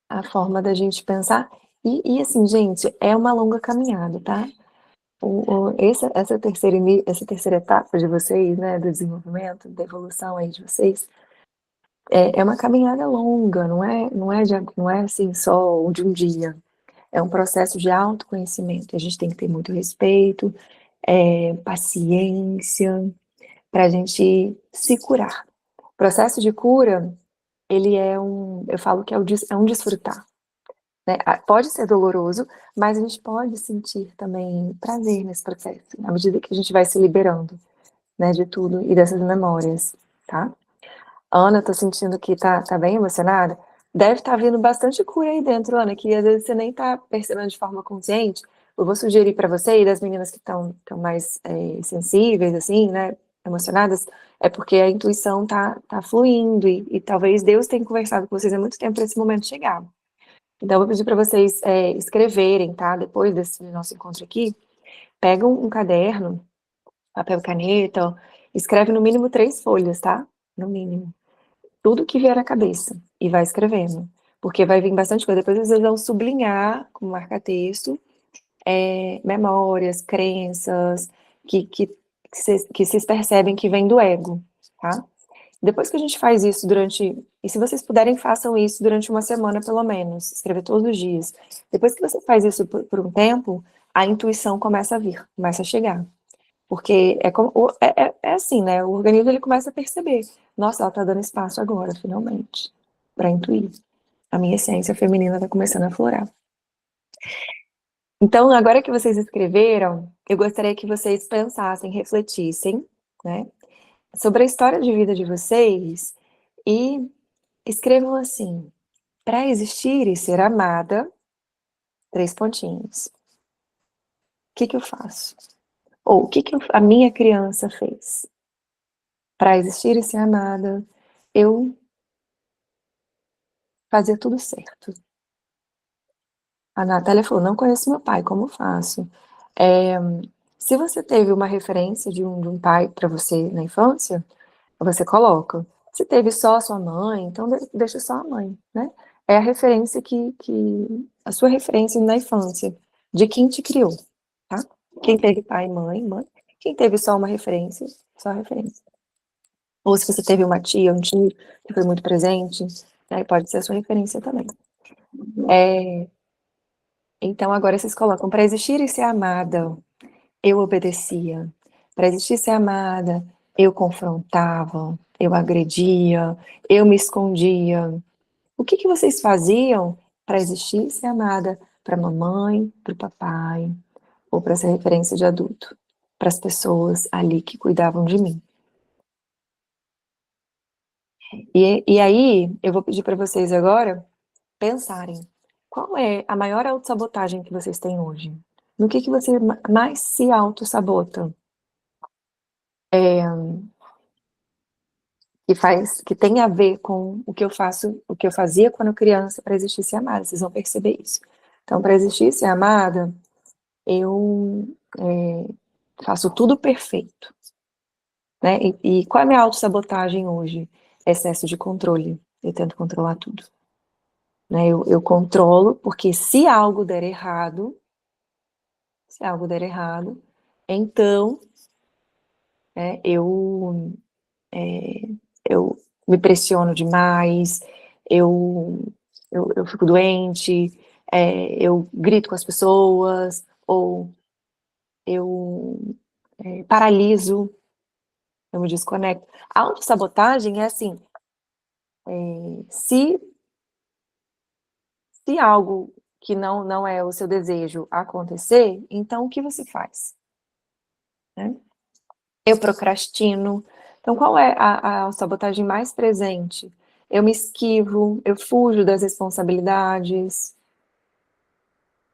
a forma da gente pensar. E assim, gente, é uma longa caminhada, tá? Essa terceira etapa de vocês, né, do desenvolvimento, da evolução aí de vocês, é uma caminhada longa, não é assim só de um dia. É um processo de autoconhecimento. A gente tem que ter muito respeito, paciência, para a gente se curar. O processo de cura, ele eu falo que é um desfrutar. Né? Pode ser doloroso, mas a gente pode sentir também prazer nesse processo, à medida que a gente vai se liberando, né, de tudo e dessas memórias, tá? Ana, tô sentindo que tá bem emocionada. Deve estar vindo bastante cura aí dentro, Ana, que às vezes você nem tá percebendo de forma consciente. Eu vou sugerir para você e das meninas que estão mais sensíveis, assim, né, emocionadas, é porque a intuição tá fluindo e talvez Deus tenha conversado com vocês há muito tempo para esse momento chegar. Então, eu vou pedir para vocês escreverem, tá? Depois desse nosso encontro aqui, pega um caderno, papel e caneta, ó, escreve no mínimo 3 folhas, tá? No mínimo. Tudo que vier à cabeça. E vai escrevendo. Porque vai vir bastante coisa. Depois vocês vão sublinhar com marca-texto, memórias, crenças, que vocês percebem que vem do ego, tá? Depois que a gente faz isso e se vocês puderem, façam isso durante uma semana, pelo menos, escrever todos os dias. Depois que você faz isso por um tempo, a intuição começa a vir, começa a chegar. Porque é assim, né? O organismo, ele começa a perceber. Nossa, ela tá dando espaço agora, finalmente, para intuir. A minha essência feminina tá começando a aflorar. Então, agora que vocês escreveram, eu gostaria que vocês pensassem, refletissem, né, sobre a história de vida de vocês e escrevam assim: para existir e ser amada, 3 pontinhos. O que eu faço? Ou o que a minha criança fez? Para existir e ser amada, eu fazia tudo certo. A Natália falou, não conheço meu pai, como faço? Se você teve uma referência de um pai para você na infância, você coloca. Se teve só a sua mãe, então deixa só a mãe, né? É a referência a sua referência na infância, de quem te criou, tá? Quem teve pai, mãe. Quem teve só uma referência, só a referência. Ou se você teve uma tia, um tio que foi muito presente, né? Pode ser a sua referência também. Então, agora vocês colocam, para existir e ser amada, eu obedecia. Para existir e ser amada, eu confrontava, eu agredia, eu me escondia. O que vocês faziam para existir e ser amada para a mamãe, para o papai, ou para essa referência de adulto, para as pessoas ali que cuidavam de mim? E aí, eu vou pedir para vocês agora pensarem, qual é a maior autossabotagem que vocês têm hoje? No que você mais se autossabota? Que tem a ver com o que eu faço, o que eu fazia quando criança para existir e ser amada, vocês vão perceber isso. Então, para existir e ser amada, eu faço tudo perfeito, né? E qual é a minha autossabotagem hoje? Excesso de controle, eu tento controlar tudo. Né? Eu controlo, porque se algo der errado, então eu me pressiono demais, eu fico doente, eu grito com as pessoas, ou eu paraliso, eu me desconecto. A autossabotagem é assim, se algo que não é o seu desejo acontecer, então o que você faz? Né? Eu procrastino. Então, qual é a sabotagem mais presente? Eu me esquivo, eu fujo das responsabilidades,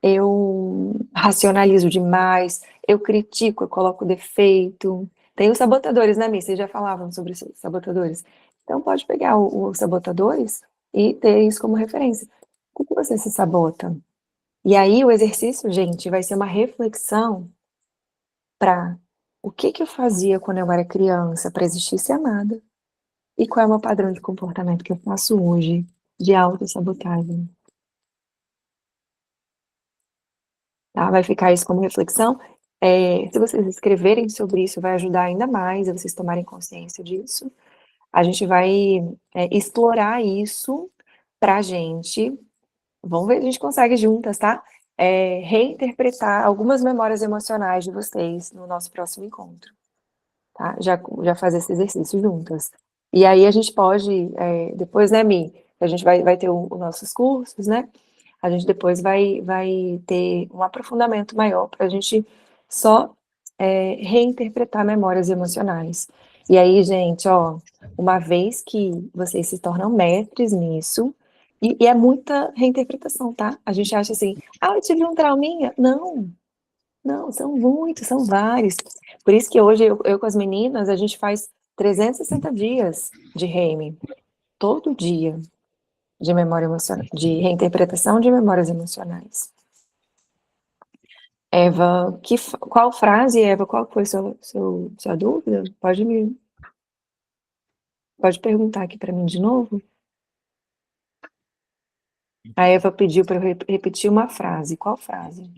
eu racionalizo demais, eu critico, eu coloco defeito. Tem os sabotadores, né, Mi? Vocês já falavam sobre os sabotadores. Então, pode pegar os sabotadores e ter isso como referência. O que você se sabota? E aí, o exercício, gente, vai ser uma reflexão para o que eu fazia quando eu era criança para existir e ser amada, e qual é o meu padrão de comportamento que eu faço hoje de autossabotagem. Tá? Vai ficar isso como reflexão. Se vocês escreverem sobre isso, vai ajudar ainda mais a vocês tomarem consciência disso. A gente vai explorar isso pra gente. Vamos ver se a gente consegue juntas, tá? Reinterpretar algumas memórias emocionais de vocês no nosso próximo encontro. Tá? Já fazer esse exercício juntas. E aí a gente pode, depois, né, Mi? A gente vai ter os nossos cursos, né? A gente depois vai ter um aprofundamento maior para a gente só reinterpretar memórias emocionais. E aí, gente, ó, uma vez que vocês se tornam mestres nisso, e é muita reinterpretação, tá? A gente acha assim, eu tive um trauminha. Não, são muitos, são vários. Por isso que hoje eu com as meninas, a gente faz 360 dias de reime, todo dia, de memória emocional, de reinterpretação de memórias emocionais. Eva, qual frase, Eva, qual foi sua dúvida? Pode perguntar aqui para mim de novo? A Eva pediu para eu repetir uma frase. Qual frase?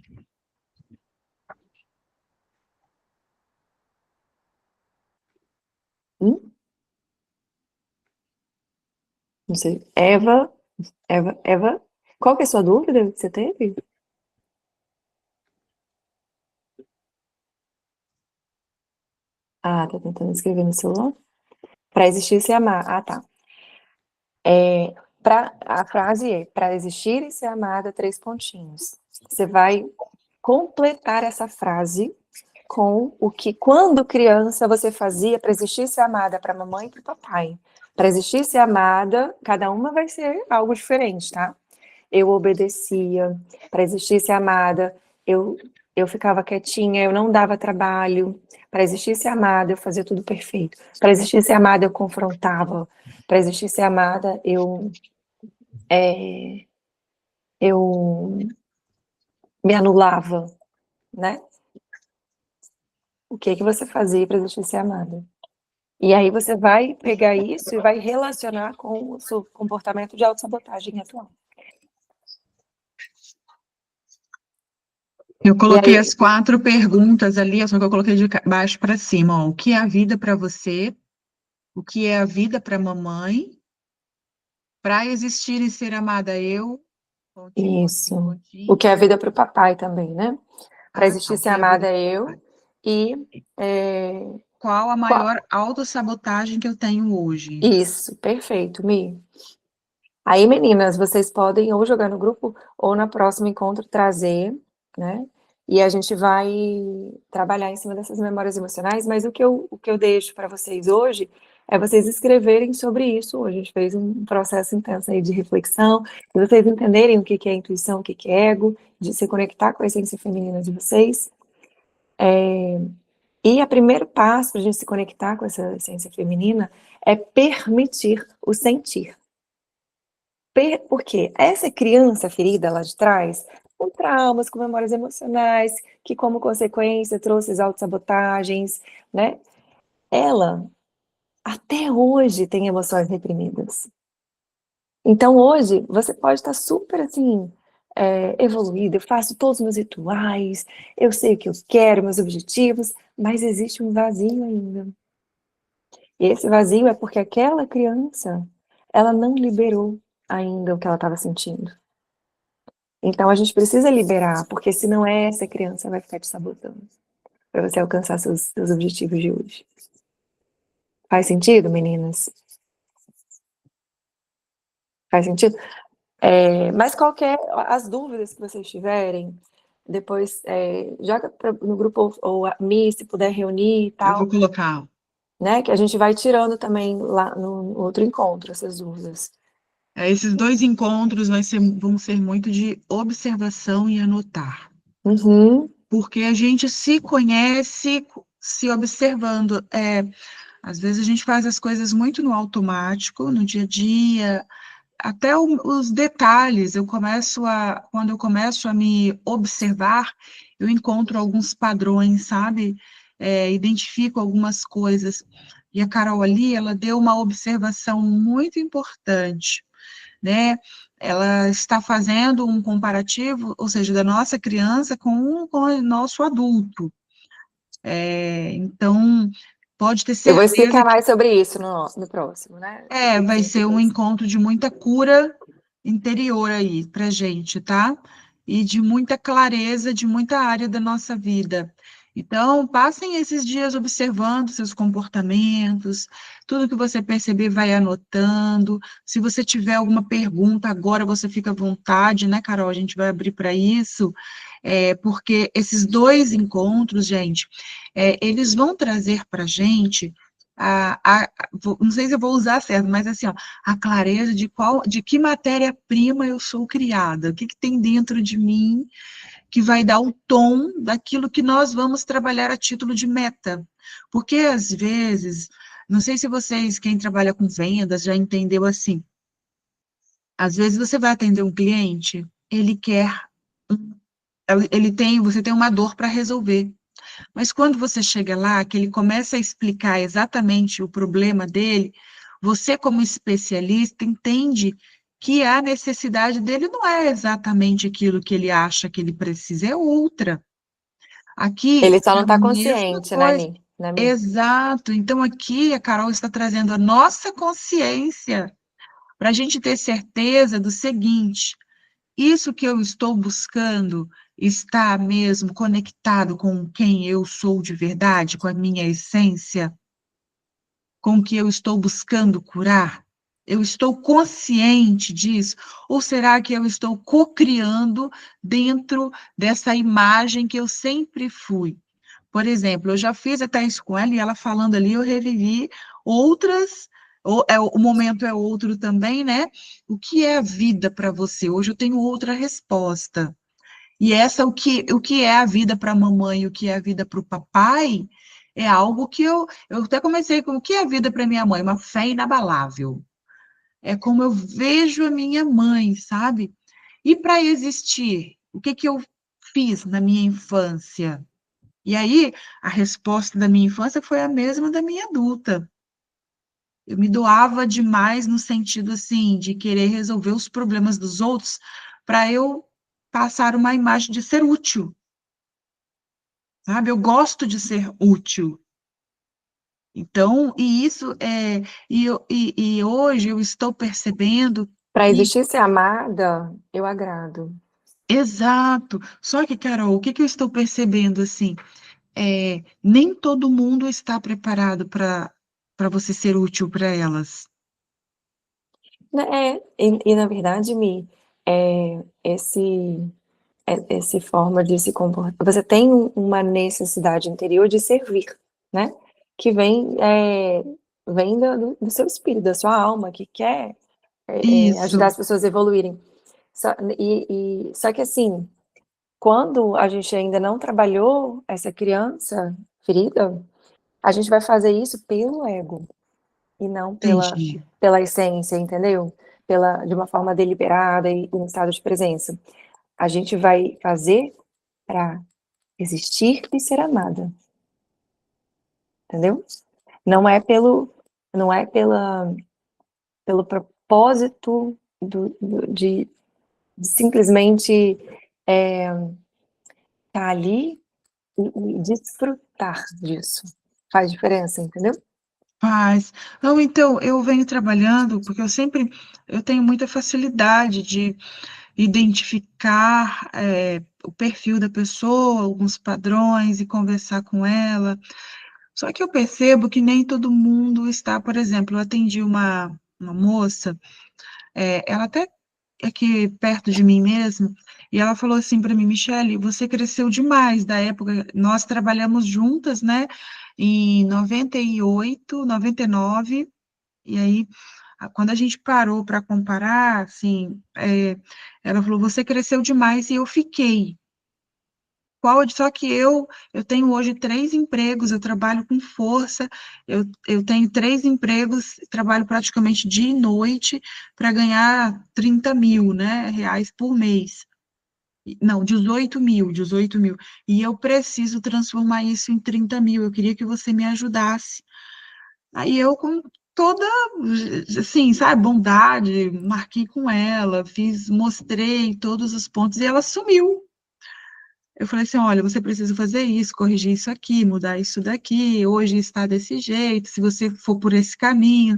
Não sei. Eva, qual que é a sua dúvida que você teve? Tá tentando escrever no celular? Para existir e ser amada. Tá. A frase é, para existir e ser amada, 3 pontinhos. Você vai completar essa frase com o que, quando criança, você fazia para existir e ser amada para a mamãe e para o papai. Para existir e ser amada, cada uma vai ser algo diferente, tá? eu obedecia. Para existir ser amada, eu ficava quietinha, eu não dava trabalho. Para existir ser amada, eu fazia tudo perfeito. Para existir ser amada, eu confrontava. Para existir ser amada, eu me anulava, né? O que que você fazia para existir ser amada? E aí você vai pegar isso e vai relacionar com o seu comportamento de autossabotagem atual. Eu coloquei aí- as 4 perguntas ali, só que eu coloquei de baixo para cima, ó. O que é a vida para você? O que é a vida para mamãe? Para existir e ser amada eu? Pontinho, pontinho, Isso. O pontinho. que é a vida para o papai também, né? Para Ah, existir tá. O ser que é a vida amada pro eu papai? e Qual a qual... maior autossabotagem que eu tenho hoje? Isso, perfeito, Mi. Aí, meninas, vocês podem ou jogar no grupo ou na próxima encontro trazer, né? E a gente vai trabalhar em cima dessas memórias emocionais, mas o que eu deixo para vocês hoje é vocês escreverem sobre isso. A gente fez um processo intenso aí de reflexão, e vocês entenderem o que é intuição, o que é ego, de se conectar com a essência feminina de vocês. E o primeiro passo para a gente se conectar com essa essência feminina é permitir o sentir. Porque essa criança ferida lá de trás, com traumas, com memórias emocionais, que como consequência trouxe as autossabotagens, né? Ela, até hoje, tem emoções reprimidas. Então, hoje, você pode estar super, assim, evoluída, eu faço todos os meus rituais, eu sei o que eu quero, meus objetivos, mas existe um vazio ainda. E esse vazio é porque aquela criança, ela não liberou ainda o que ela estava sentindo. Então a gente precisa liberar, porque senão essa criança vai ficar te sabotando para você alcançar seus objetivos de hoje. Faz sentido, meninas? Faz sentido? Mas as dúvidas que vocês tiverem, depois joga no grupo ou a Mi, se puder reunir e Eu vou tal, colocar. né? Que a gente vai tirando também lá no outro encontro essas dúvidas. Esses 2 encontros vão ser muito de observação e anotar. Uhum. Porque a gente se conhece se observando. Às vezes a gente faz as coisas muito no automático, no dia a dia, até os detalhes. Quando eu começo a me observar, eu encontro alguns padrões, sabe? Identifico algumas coisas. E a Carol ali, ela deu uma observação muito importante, né? Ela está fazendo um comparativo, ou seja, da nossa criança com o nosso adulto. Então, pode ter Eu vou certeza explicar que mais sobre isso no próximo, né? vai ser um encontro de muita cura interior aí pra gente, tá? E de muita clareza de muita área da nossa vida. Então, passem esses dias observando seus comportamentos, tudo que você perceber, vai anotando. Se você tiver alguma pergunta agora, você fica à vontade, né, Carol? A gente vai abrir para isso, porque esses 2 encontros, gente, eles vão trazer para a gente não sei se eu vou usar certo, mas assim, ó, a clareza de que matéria-prima eu sou criada, o que tem dentro de mim que vai dar o tom daquilo que nós vamos trabalhar a título de meta. Porque às vezes, não sei se vocês, quem trabalha com vendas, já entendeu assim. Às vezes você vai atender um cliente, você tem uma dor para resolver. Mas quando você chega lá, que ele começa a explicar exatamente o problema dele, você, como especialista, entende que a necessidade dele não é exatamente aquilo que ele acha que ele precisa, é outra. Aqui Ele só é não a está mesma consciente, né, coisa. Mi? Né, Mi? Exato. Então, aqui a Carol está trazendo a nossa consciência para a gente ter certeza do seguinte: isso que eu estou buscando está mesmo conectado com quem eu sou de verdade, com a minha essência, com o que eu estou buscando curar? Eu estou consciente disso? Ou será que eu estou co-criando dentro dessa imagem que eu sempre fui? Por exemplo, eu já fiz até isso com ela, e ela falando ali, eu revivi outras O momento é outro também, né? O que é a vida para você? Hoje eu tenho outra resposta. E essa, o que é a vida para a mamãe, o que é a vida para o papai, é algo que eu até comecei com o que é a vida para minha mãe, uma fé inabalável. É como eu vejo a minha mãe, sabe? E para existir, o que que eu fiz na minha infância? E aí, a resposta da minha infância foi a mesma da minha adulta. Eu me doava demais no sentido, assim, de querer resolver os problemas dos outros para eu passar uma imagem de ser útil, sabe? Eu gosto de ser útil. Então, e isso é, e hoje eu estou percebendo Para que, existir ser amada, eu agrado. exato. Só que, Carol, o que que eu estou percebendo, assim, nem todo mundo está preparado para você ser útil para elas. Na verdade, Mi, esse forma de se comportar, você tem uma necessidade interior de servir, né? Que vem do seu espírito, da sua alma, que quer ajudar Isso, as pessoas a evoluírem. Só que assim, quando a gente ainda não trabalhou essa criança ferida, a gente vai fazer isso pelo ego e não entendi. pela essência, entendeu? De uma forma deliberada e em estado de presença. A gente vai fazer para existir e ser amada, entendeu? Não é não é pelo propósito de simplesmente estar ali e desfrutar disso. Faz diferença, entendeu? Faz. Não, então, eu venho trabalhando, porque eu tenho muita facilidade de identificar o perfil da pessoa, alguns padrões e conversar com ela. Só que eu percebo que nem todo mundo está, por exemplo, eu atendi uma moça, ela até aqui perto de mim mesmo, e ela falou assim para mim, Michele, você cresceu demais da época, nós trabalhamos juntas, né, em 98, 99, e aí, quando a gente parou para comparar, assim, ela falou, você cresceu demais, e eu fiquei. Só que eu tenho hoje 3 empregos, eu trabalho com força, eu tenho 3 empregos, trabalho praticamente dia e noite para ganhar 30 mil, né, reais por mês. Não, 18 mil, 18 mil. E eu preciso transformar isso em 30 mil, eu queria que você me ajudasse. Aí eu, com toda, assim, sabe, bondade, marquei com ela, mostrei todos os pontos e ela sumiu. Eu falei assim, olha, você precisa fazer isso, corrigir isso aqui, mudar isso daqui, hoje está desse jeito, se você for por esse caminho.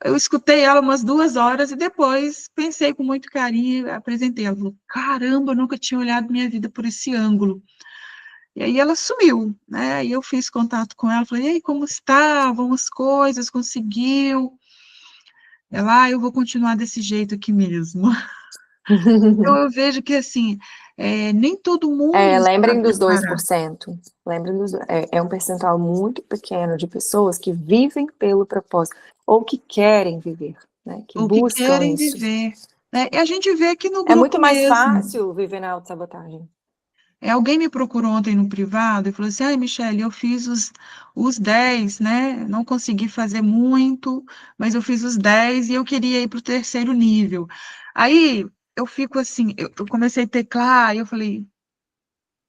Eu escutei ela umas 2 horas e depois pensei com muito carinho e apresentei. Ela falou, caramba, eu nunca tinha olhado minha vida por esse ângulo. E aí ela sumiu, né? E eu fiz contato com ela, falei, e aí, como estavam as coisas, conseguiu? Ela, eu vou continuar desse jeito aqui mesmo. Então eu vejo que, assim, nem todo mundo está Lembrem dos preparado. 2%. É um percentual muito pequeno de pessoas que vivem pelo propósito, ou que querem viver, né? Que O que buscam querem isso. viver, né? E a gente vê aqui no É muito grupo mais mesmo. fácil viver na autossabotagem. Alguém me procurou ontem no privado e falou assim, ai, Michele, eu fiz os 10, né? Não consegui fazer muito, mas eu fiz os 10 e eu queria ir para o terceiro nível. Aí eu fico assim, eu comecei a teclar, e eu falei,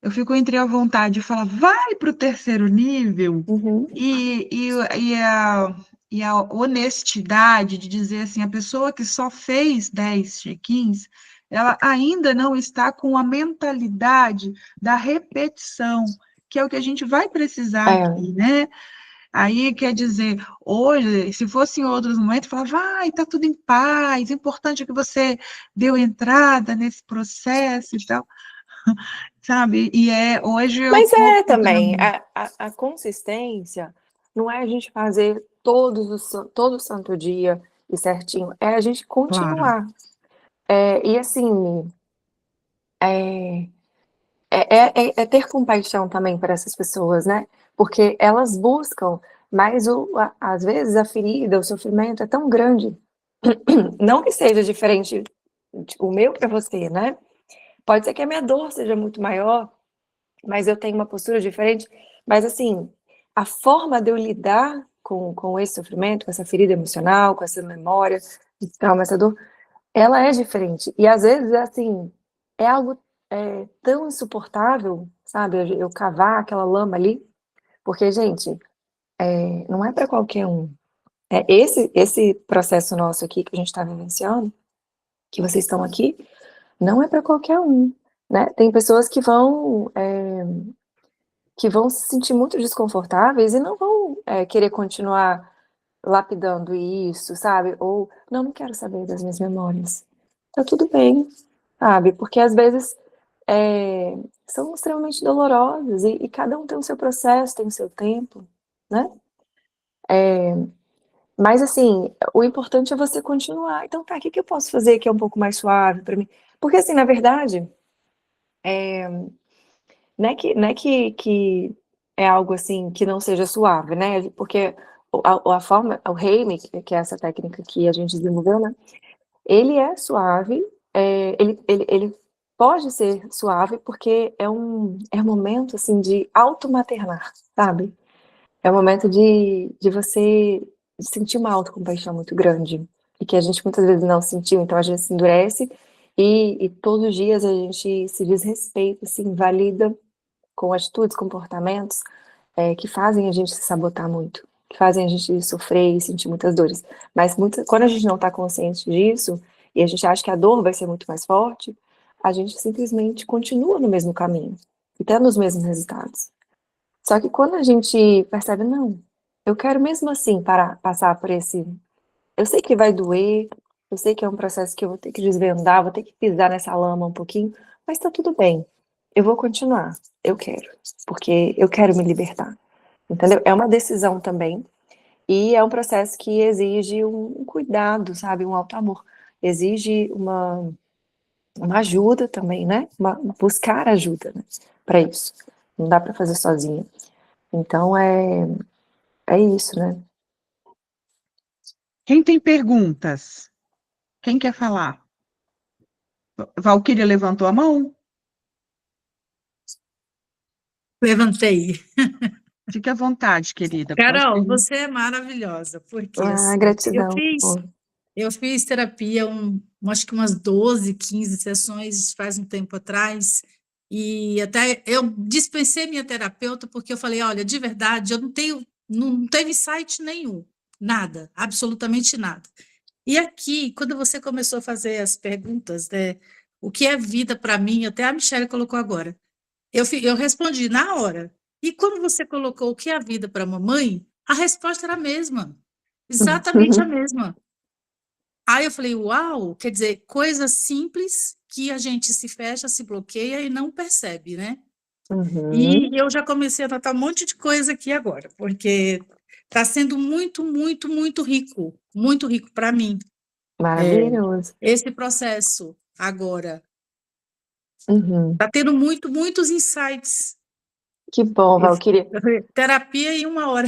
eu fico entre a vontade de falar, vai para o terceiro nível, Uhum. e, e, e, a, e a honestidade de dizer assim, a pessoa que só fez 10 check-ins, ela ainda não está com a mentalidade da repetição, que é o que a gente vai precisar aqui, né? Aí, quer dizer, hoje, se fosse em outros momentos, falava, vai, tá tudo em paz, o importante é que você deu entrada nesse processo e tal, sabe? Hoje eu Mas tô também, pegando, a consistência não é a gente fazer todo santo dia e certinho, é a gente claro. continuar. E assim, é, é ter compaixão também para essas pessoas, né? Porque elas buscam Mas às vezes a ferida, o sofrimento é tão grande, não que seja diferente o meu para você, né? Pode ser que a minha dor seja muito maior, mas eu tenho uma postura diferente. Mas assim, a forma de eu lidar com esse sofrimento, com essa ferida emocional, com essa memória, esse trauma, essa dor, ela é diferente. E às vezes, assim, é algo tão insuportável, sabe? Eu cavar aquela lama ali, porque, gente, não é para qualquer um. Esse processo nosso aqui que a gente está vivenciando, que vocês estão aqui, não é para qualquer um, né? Tem pessoas que vão se sentir muito desconfortáveis e não vão querer continuar lapidando isso, sabe? Ou, não quero saber das minhas memórias. Tá tudo bem, sabe? Porque às vezes são extremamente dolorosas e cada um tem o seu processo, tem o seu tempo, né? Mas assim, o importante é você continuar. Então, tá, o que eu posso fazer que é um pouco mais suave para mim? Porque assim, na verdade, não é que é algo assim que não seja suave, né? Porque a forma, o Heime, que é essa técnica que a gente desenvolveu, né? Ele é suave, ele pode ser suave porque é um momento assim de automaternar, sabe? É um momento de você sentir uma autocompaixão muito grande e que a gente muitas vezes não sentiu, então a gente se endurece e todos os dias a gente se desrespeita, se invalida com atitudes, comportamentos que fazem a gente se sabotar muito, que fazem a gente sofrer e sentir muitas dores. Mas quando a gente não está consciente disso, e a gente acha que a dor vai ser muito mais forte, a gente simplesmente continua no mesmo caminho, e tendo os mesmos resultados. Só que quando a gente percebe, não, eu quero mesmo assim passar por esse... Eu sei que vai doer, eu sei que é um processo que eu vou ter que desvendar, vou ter que pisar nessa lama um pouquinho, mas tá tudo bem. Eu vou continuar, eu quero, porque eu quero me libertar, entendeu? É uma decisão também, e é um processo que exige um cuidado, sabe, um alto amor, exige uma ajuda também, né? Buscar ajuda, né? Para isso, não dá para fazer sozinha. Então é isso, né? Quem tem perguntas? Quem quer falar? Valquíria levantou a mão? Levantei. Fique à vontade, querida. Pode Carol, perguntar. você é maravilhosa, porque Ah, assim, gratidão. eu fiz terapia, acho que umas 12, 15 sessões faz um tempo atrás, e até eu dispensei minha terapeuta porque eu falei, olha, de verdade, eu não teve insight nenhum, nada, absolutamente nada. E aqui, quando você começou a fazer as perguntas, né, o que é vida para mim, até a Michelle colocou agora, eu respondi na hora. E quando você colocou o que é a vida para a mamãe, a resposta era a mesma. Exatamente a mesma. Aí eu falei, uau, quer dizer, coisa simples que a gente se fecha, se bloqueia e não percebe, né? Uhum. E eu já comecei a notar um monte de coisa aqui agora, porque está sendo muito, muito, muito rico para mim, Maravilhoso. esse processo agora. Uhum. Está tendo muitos insights. Que bom, Valquíria. Terapia em 1 hora.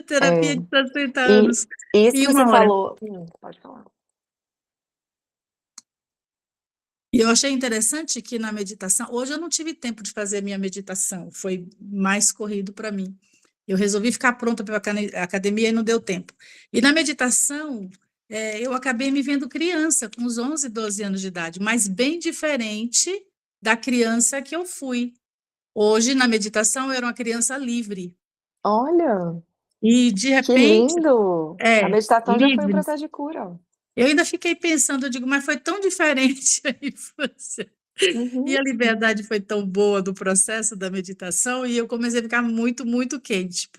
Terapia de 60 E anos isso em que você 1 hora. falou. Pode falar. E eu achei interessante que na meditação, hoje eu não tive tempo de fazer a minha meditação, foi mais corrido para mim. Eu resolvi ficar pronta para a academia e não deu tempo. E na meditação, eu acabei me vendo criança, com uns 11, 12 anos de idade, mas bem diferente da criança que eu fui. Hoje, na meditação, eu era uma criança livre. Olha, E, de que repente, lindo! A meditação já foi um livre. processo de cura. Eu ainda fiquei pensando, eu digo, mas foi tão diferente a infância. E Uhum. a liberdade foi tão boa do processo da meditação, e eu comecei a ficar muito quente.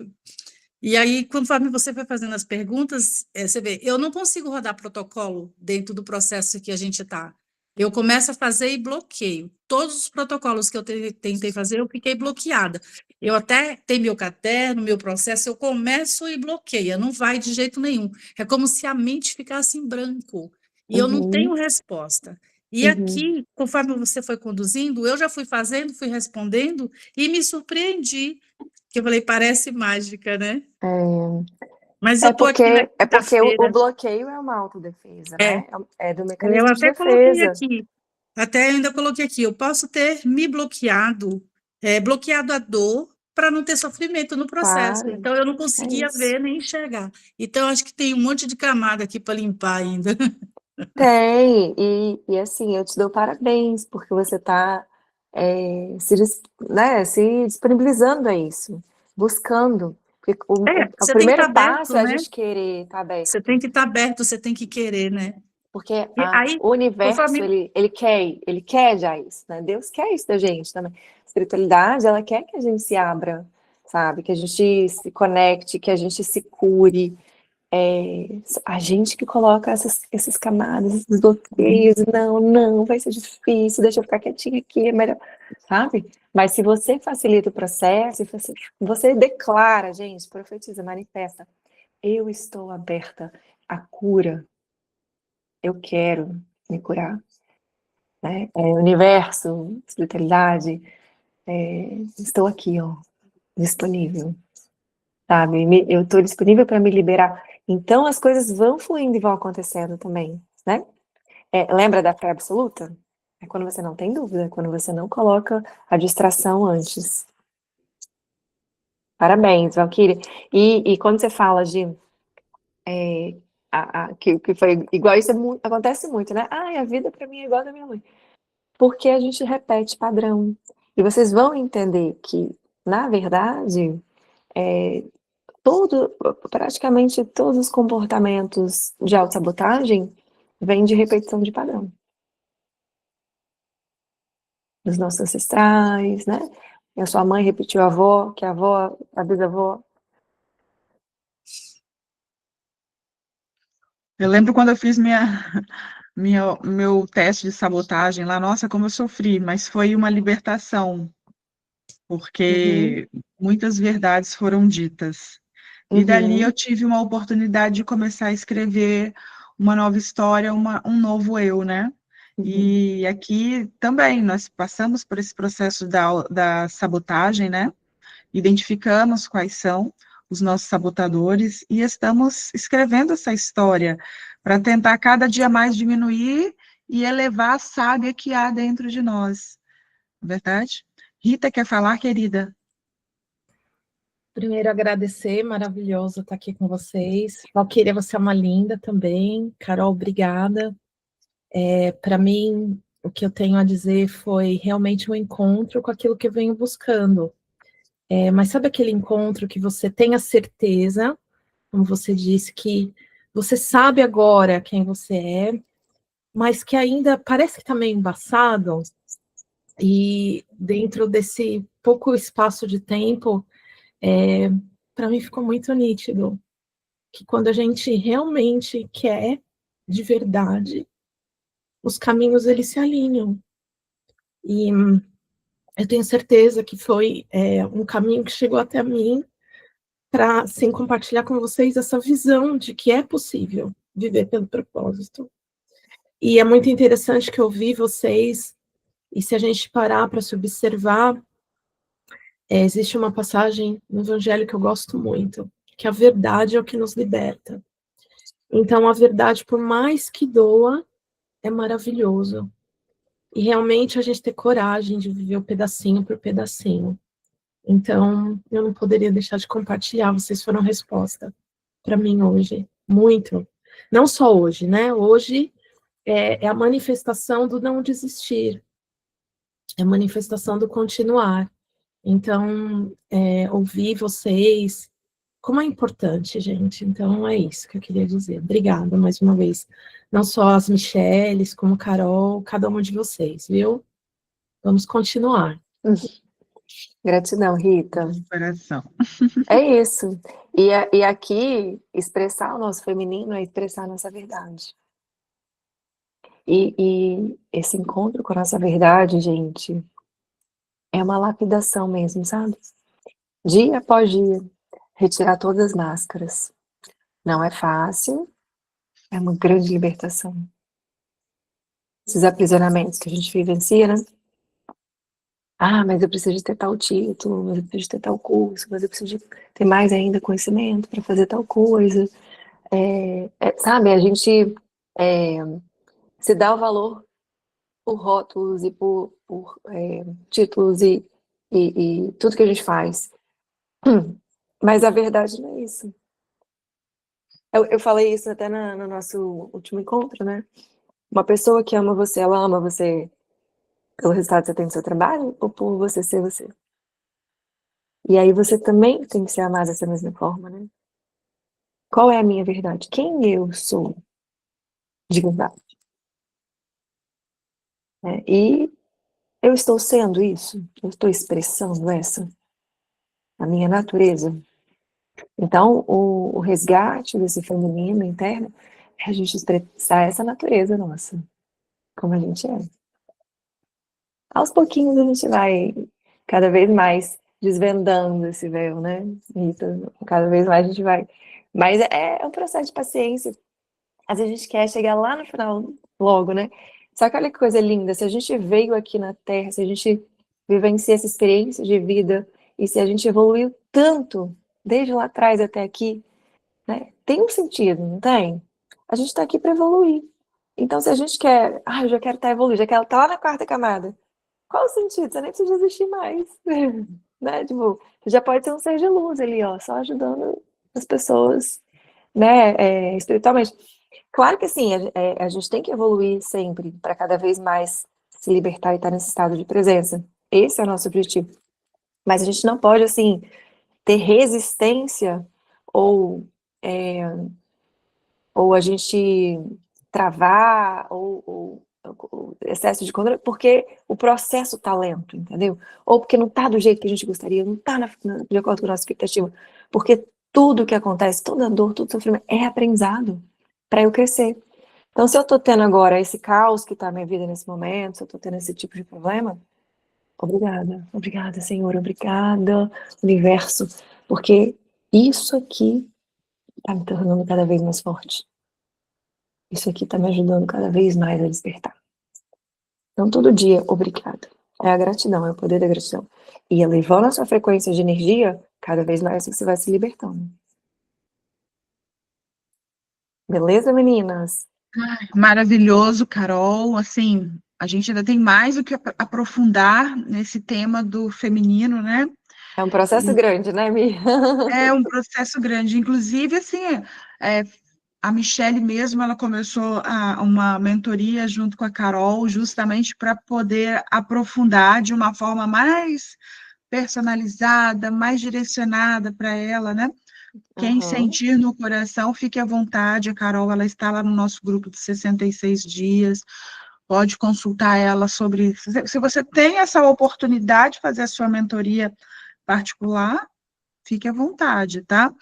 E aí, conforme você vai fazendo as perguntas, você vê, eu não consigo rodar protocolo dentro do processo que a gente está. Eu começo a fazer e bloqueio. Todos os protocolos que eu tentei fazer, eu fiquei bloqueada. Eu até tenho meu caderno, meu processo, eu começo e bloqueia, não vai de jeito nenhum. É como se a mente ficasse em branco, e eu não tenho Uhum. resposta. E aqui, conforme você foi conduzindo, eu já fui fazendo, fui respondendo e me surpreendi. Que eu falei, parece mágica, né? Mas eu estou aqui na É porque o quinta-feira. bloqueio é uma autodefesa, É, né? É do eu mecanismo de até coloquei defesa. aqui. Até ainda coloquei aqui, eu posso ter me bloqueado, bloqueado a dor para não ter sofrimento no processo. Claro, Então, eu não é conseguia isso. ver nem enxergar. Então, acho que tem um monte de camada aqui para limpar ainda. Tem, e assim, eu te dou parabéns, porque você está se disponibilizando a isso, buscando. Porque o Você tem que estar primeiro passo aberto, é a né? gente querer estar Você aberto. tem que estar aberto, você tem que querer, né? Porque E aí, o universo, conforme. ele quer já isso, né? Deus quer isso da gente também. A espiritualidade, ela quer que a gente se abra, sabe? Que a gente se conecte, que a gente se cure. A gente que coloca essas camadas, esses bloqueios, não, vai ser difícil, deixa eu ficar quietinha aqui, é melhor, sabe? Mas se você facilita o processo, e você declara, gente, profetiza, manifesta, eu estou aberta à cura, eu quero me curar, né? Universo, espiritualidade, estou aqui, ó, disponível, sabe? Eu estou disponível para me liberar. Então as coisas vão fluindo e vão acontecendo também, né? Lembra da fé absoluta? É quando você não tem dúvida, quando você não coloca a distração antes. Parabéns, Valquíria. E quando você fala de que foi igual, isso acontece muito, né? A vida para mim é igual a da minha mãe. Porque a gente repete padrão. E vocês vão entender que, na verdade, praticamente todos os comportamentos de autossabotagem vêm de repetição de padrão. Dos nossos ancestrais, né? E a sua mãe repetiu a avó, que a avó, a bisavó. Eu lembro quando eu fiz meu teste de sabotagem lá, nossa, como eu sofri, mas foi uma libertação, Uhum, porque muitas verdades foram ditas. E dali eu uhum, tive uma oportunidade de começar a escrever uma nova história, um novo eu, né? uhum. E aqui também nós passamos por esse processo da sabotagem, né? Identificamos quais são os nossos sabotadores e estamos escrevendo essa história para tentar cada dia mais diminuir e elevar a sábia que há dentro de nós. Verdade? Rita, quer falar, querida? Primeiro, agradecer, maravilhoso estar aqui com vocês. Valquíria, você é uma linda também. Carol, obrigada. Para mim, o que eu tenho a dizer foi realmente um encontro com aquilo que eu venho buscando. Mas sabe aquele encontro que você tem a certeza, como você disse, que você sabe agora quem você é, mas que ainda parece que está meio embaçado, e dentro desse pouco espaço de tempo, para mim ficou muito nítido que quando a gente realmente quer, de verdade, os caminhos eles se alinham. E eu tenho certeza que foi um caminho que chegou até mim para, sim, compartilhar com vocês essa visão de que é possível viver pelo propósito. E é muito interessante que eu ouvi vocês, e se a gente parar para se observar, existe uma passagem no Evangelho que eu gosto muito, que a verdade é o que nos liberta. Então, a verdade, por mais que doa, é maravilhoso. E realmente a gente ter coragem de viver o pedacinho por pedacinho. Então, eu não poderia deixar de compartilhar, vocês foram resposta para mim hoje. Muito. Não só hoje, né? Hoje é a manifestação do não desistir, é a manifestação do continuar. Então, ouvir vocês, como é importante, gente. Então, é isso que eu queria dizer. Obrigada mais uma vez. Não só as Micheles, como Carol, cada uma de vocês, viu? Vamos continuar. Gratidão, Rita. Coração. É isso. E aqui, expressar o nosso feminino é expressar a nossa verdade. E esse encontro com a nossa verdade, gente, é uma lapidação mesmo, sabe? Dia após dia, retirar todas as máscaras. Não é fácil, é uma grande libertação. esses aprisionamentos que a gente vivencia, né? Ah, mas eu preciso de ter tal título, mas eu preciso de ter tal curso, mas eu preciso de ter mais ainda conhecimento para fazer tal coisa. Sabe, a gente é, se dá o valor por rótulos e por títulos e tudo que a gente faz. Mas a verdade não é isso. Eu falei isso até no nosso último encontro, né? Uma pessoa que ama você, ela ama você pelo resultado que você tem no seu trabalho ou por você ser você? E aí você também tem que ser amado dessa mesma forma, né? Qual é a minha verdade? Quem eu sou de verdade? Né? E eu estou sendo isso? Eu estou expressando a minha natureza? Então, o resgate desse feminino interno é a gente expressar essa natureza nossa, como a gente é. Aos pouquinhos a gente vai cada vez mais desvendando esse véu, né? Rita? Cada vez mais a gente vai. Mas é um processo de paciência. Às vezes a gente quer chegar lá no final logo, né? Só que olha que coisa linda, se a gente veio aqui na Terra, se a gente vivencia essa experiência de vida, e se a gente evoluiu tanto, desde lá atrás até aqui, né? Tem um sentido, não tem? A gente está aqui para evoluir. Então, se a gente quer, eu já quero estar evoluindo, já quero estar lá na 4ª camada, qual o sentido? Você nem precisa existir mais, né? Tipo, você já pode ser um ser de luz ali, ó, só ajudando as pessoas, né, espiritualmente. Claro que sim, a gente tem que evoluir sempre para cada vez mais se libertar e estar nesse estado de presença. Esse é o nosso objetivo. Mas a gente não pode, assim, ter resistência ou, ou a gente travar ou excesso de controle, porque o processo está lento, entendeu? Ou porque não está do jeito que a gente gostaria, não está de acordo com a nossa expectativa. Porque tudo que acontece, toda dor, todo sofrimento é aprendizado para eu crescer. Então, se eu estou tendo agora esse caos que está na minha vida nesse momento, se eu estou tendo esse tipo de problema, obrigada, Senhor, obrigada, universo, porque isso aqui está me tornando cada vez mais forte. Isso aqui está me ajudando cada vez mais a despertar. Então, todo dia, obrigada. É a gratidão, é o poder da gratidão. E elevando a sua frequência de energia, cada vez mais você vai se libertando. Beleza, meninas? Maravilhoso, Carol. Assim, a gente ainda tem mais o que aprofundar nesse tema do feminino, né? É um processo grande, né, Mi? É um processo grande. Inclusive, assim, a Michelle mesmo, ela começou uma mentoria junto com a Carol, justamente para poder aprofundar de uma forma mais personalizada, mais direcionada para ela, né? Quem sentir no coração, fique à vontade. A Carol, ela está lá no nosso grupo de 66 dias. Pode consultar ela sobre... Se você tem essa oportunidade de fazer a sua mentoria particular, fique à vontade, tá?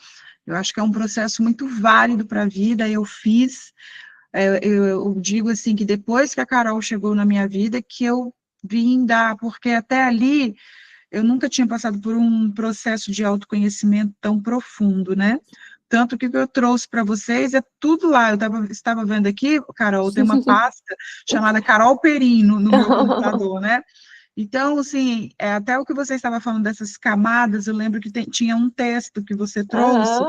Eu acho que é um processo muito válido para a vida. Eu fiz... eu digo assim, que depois que a Carol chegou na minha vida, que eu vim dar... Porque até ali... eu nunca tinha passado por um processo de autoconhecimento tão profundo, né? Tanto que o que eu trouxe para vocês é tudo lá. Eu estava vendo aqui, Carol, tem uma pasta chamada Carol Perin no meu computador, né? Então, assim, até o que você estava falando dessas camadas, eu lembro que tinha um texto que você trouxe,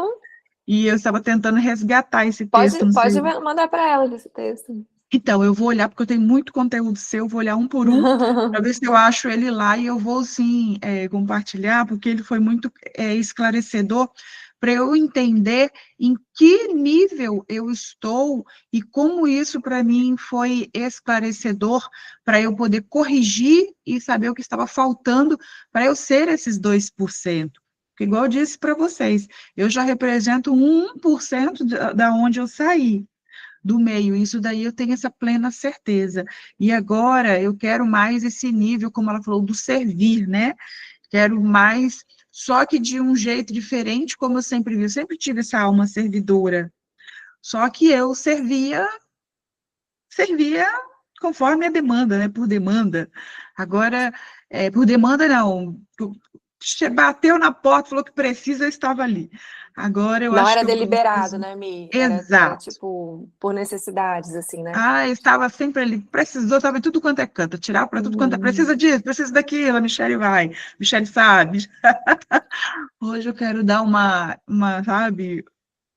e eu estava tentando resgatar esse texto. Pode mandar para ela esse texto. Então, eu vou olhar, porque eu tenho muito conteúdo seu, vou olhar um por um, para ver se eu acho ele lá, e eu vou, sim, compartilhar, porque ele foi muito esclarecedor, para eu entender em que nível eu estou, e como isso, para mim, foi esclarecedor, para eu poder corrigir e saber o que estava faltando, para eu ser esses 2%. Porque, igual eu disse para vocês, eu já represento 1% da onde eu saí, do meio, isso daí eu tenho essa plena certeza. E agora eu quero mais esse nível, como ela falou, do servir, né? Quero mais, só que de um jeito diferente, como eu sempre vi. Eu sempre tive essa alma servidora, só que eu servia conforme a demanda, né? Por demanda. Agora, por demanda não, bateu na porta, falou que precisa, eu estava ali. Agora eu Não acho era que eu vou deliberado, fazer. né, Mi? Era Exato. tipo por necessidades, assim, né? Ah, eu estava sempre ali, precisou, estava em tudo quanto é canto, tirar para tudo quanto é, precisa disso, precisa daquilo, a Michelle vai, Michelle sabe. Hoje eu quero dar sabe,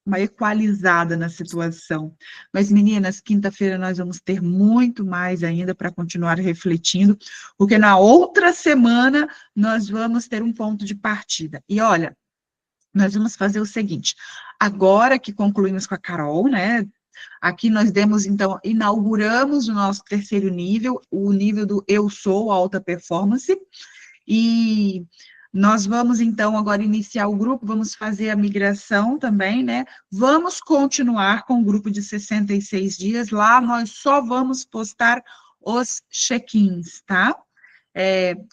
uma equalizada na situação. Mas, meninas, quinta-feira nós vamos ter muito mais ainda para continuar refletindo, porque na outra semana nós vamos ter um ponto de partida. E olha, nós vamos fazer o seguinte, agora que concluímos com a Carol, né? Aqui nós demos, então, inauguramos o nosso terceiro nível, o nível do Eu Sou Alta Performance, e nós vamos, então, agora iniciar o grupo, vamos fazer a migração também, né? Vamos continuar com o grupo de 66 dias, lá nós só vamos postar os check-ins, tá?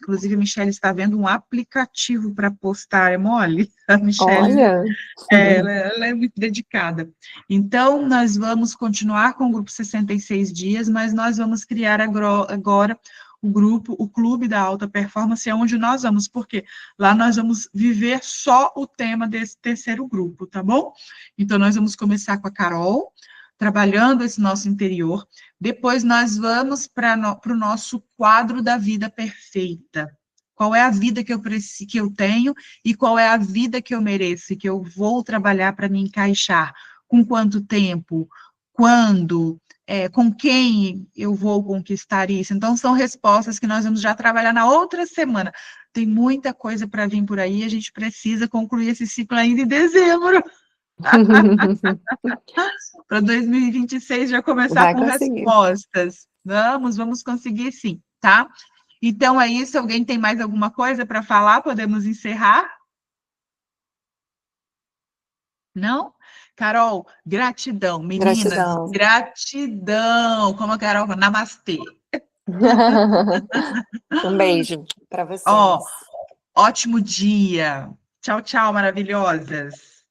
Inclusive, a Michelle está vendo um aplicativo para postar, é mole? A Michelle, Olha, ela é muito dedicada. Então, nós vamos continuar com o grupo 66 dias, mas nós vamos criar agora o grupo, o Clube da Alta Performance, é onde nós vamos, porque lá nós vamos viver só o tema desse terceiro grupo, tá bom? Então, nós vamos começar com a Carol, trabalhando esse nosso interior, depois nós vamos para o nosso quadro da vida perfeita. Qual é a vida que eu tenho e qual é a vida que eu mereço, que eu vou trabalhar para me encaixar? Com quanto tempo? Quando? Com quem eu vou conquistar isso? Então, são respostas que nós vamos já trabalhar na outra semana. Tem muita coisa para vir por aí, a gente precisa concluir esse ciclo ainda em dezembro, para 2026 já começar vai com conseguir. respostas. Vamos conseguir sim, tá? Então é isso. Alguém tem mais alguma coisa para falar? Podemos encerrar? Não? Carol, gratidão, meninas, Gratidão. gratidão. Como a Carol fala, namastê. Um beijo para Ó, vocês. ótimo dia. Tchau, tchau, maravilhosas.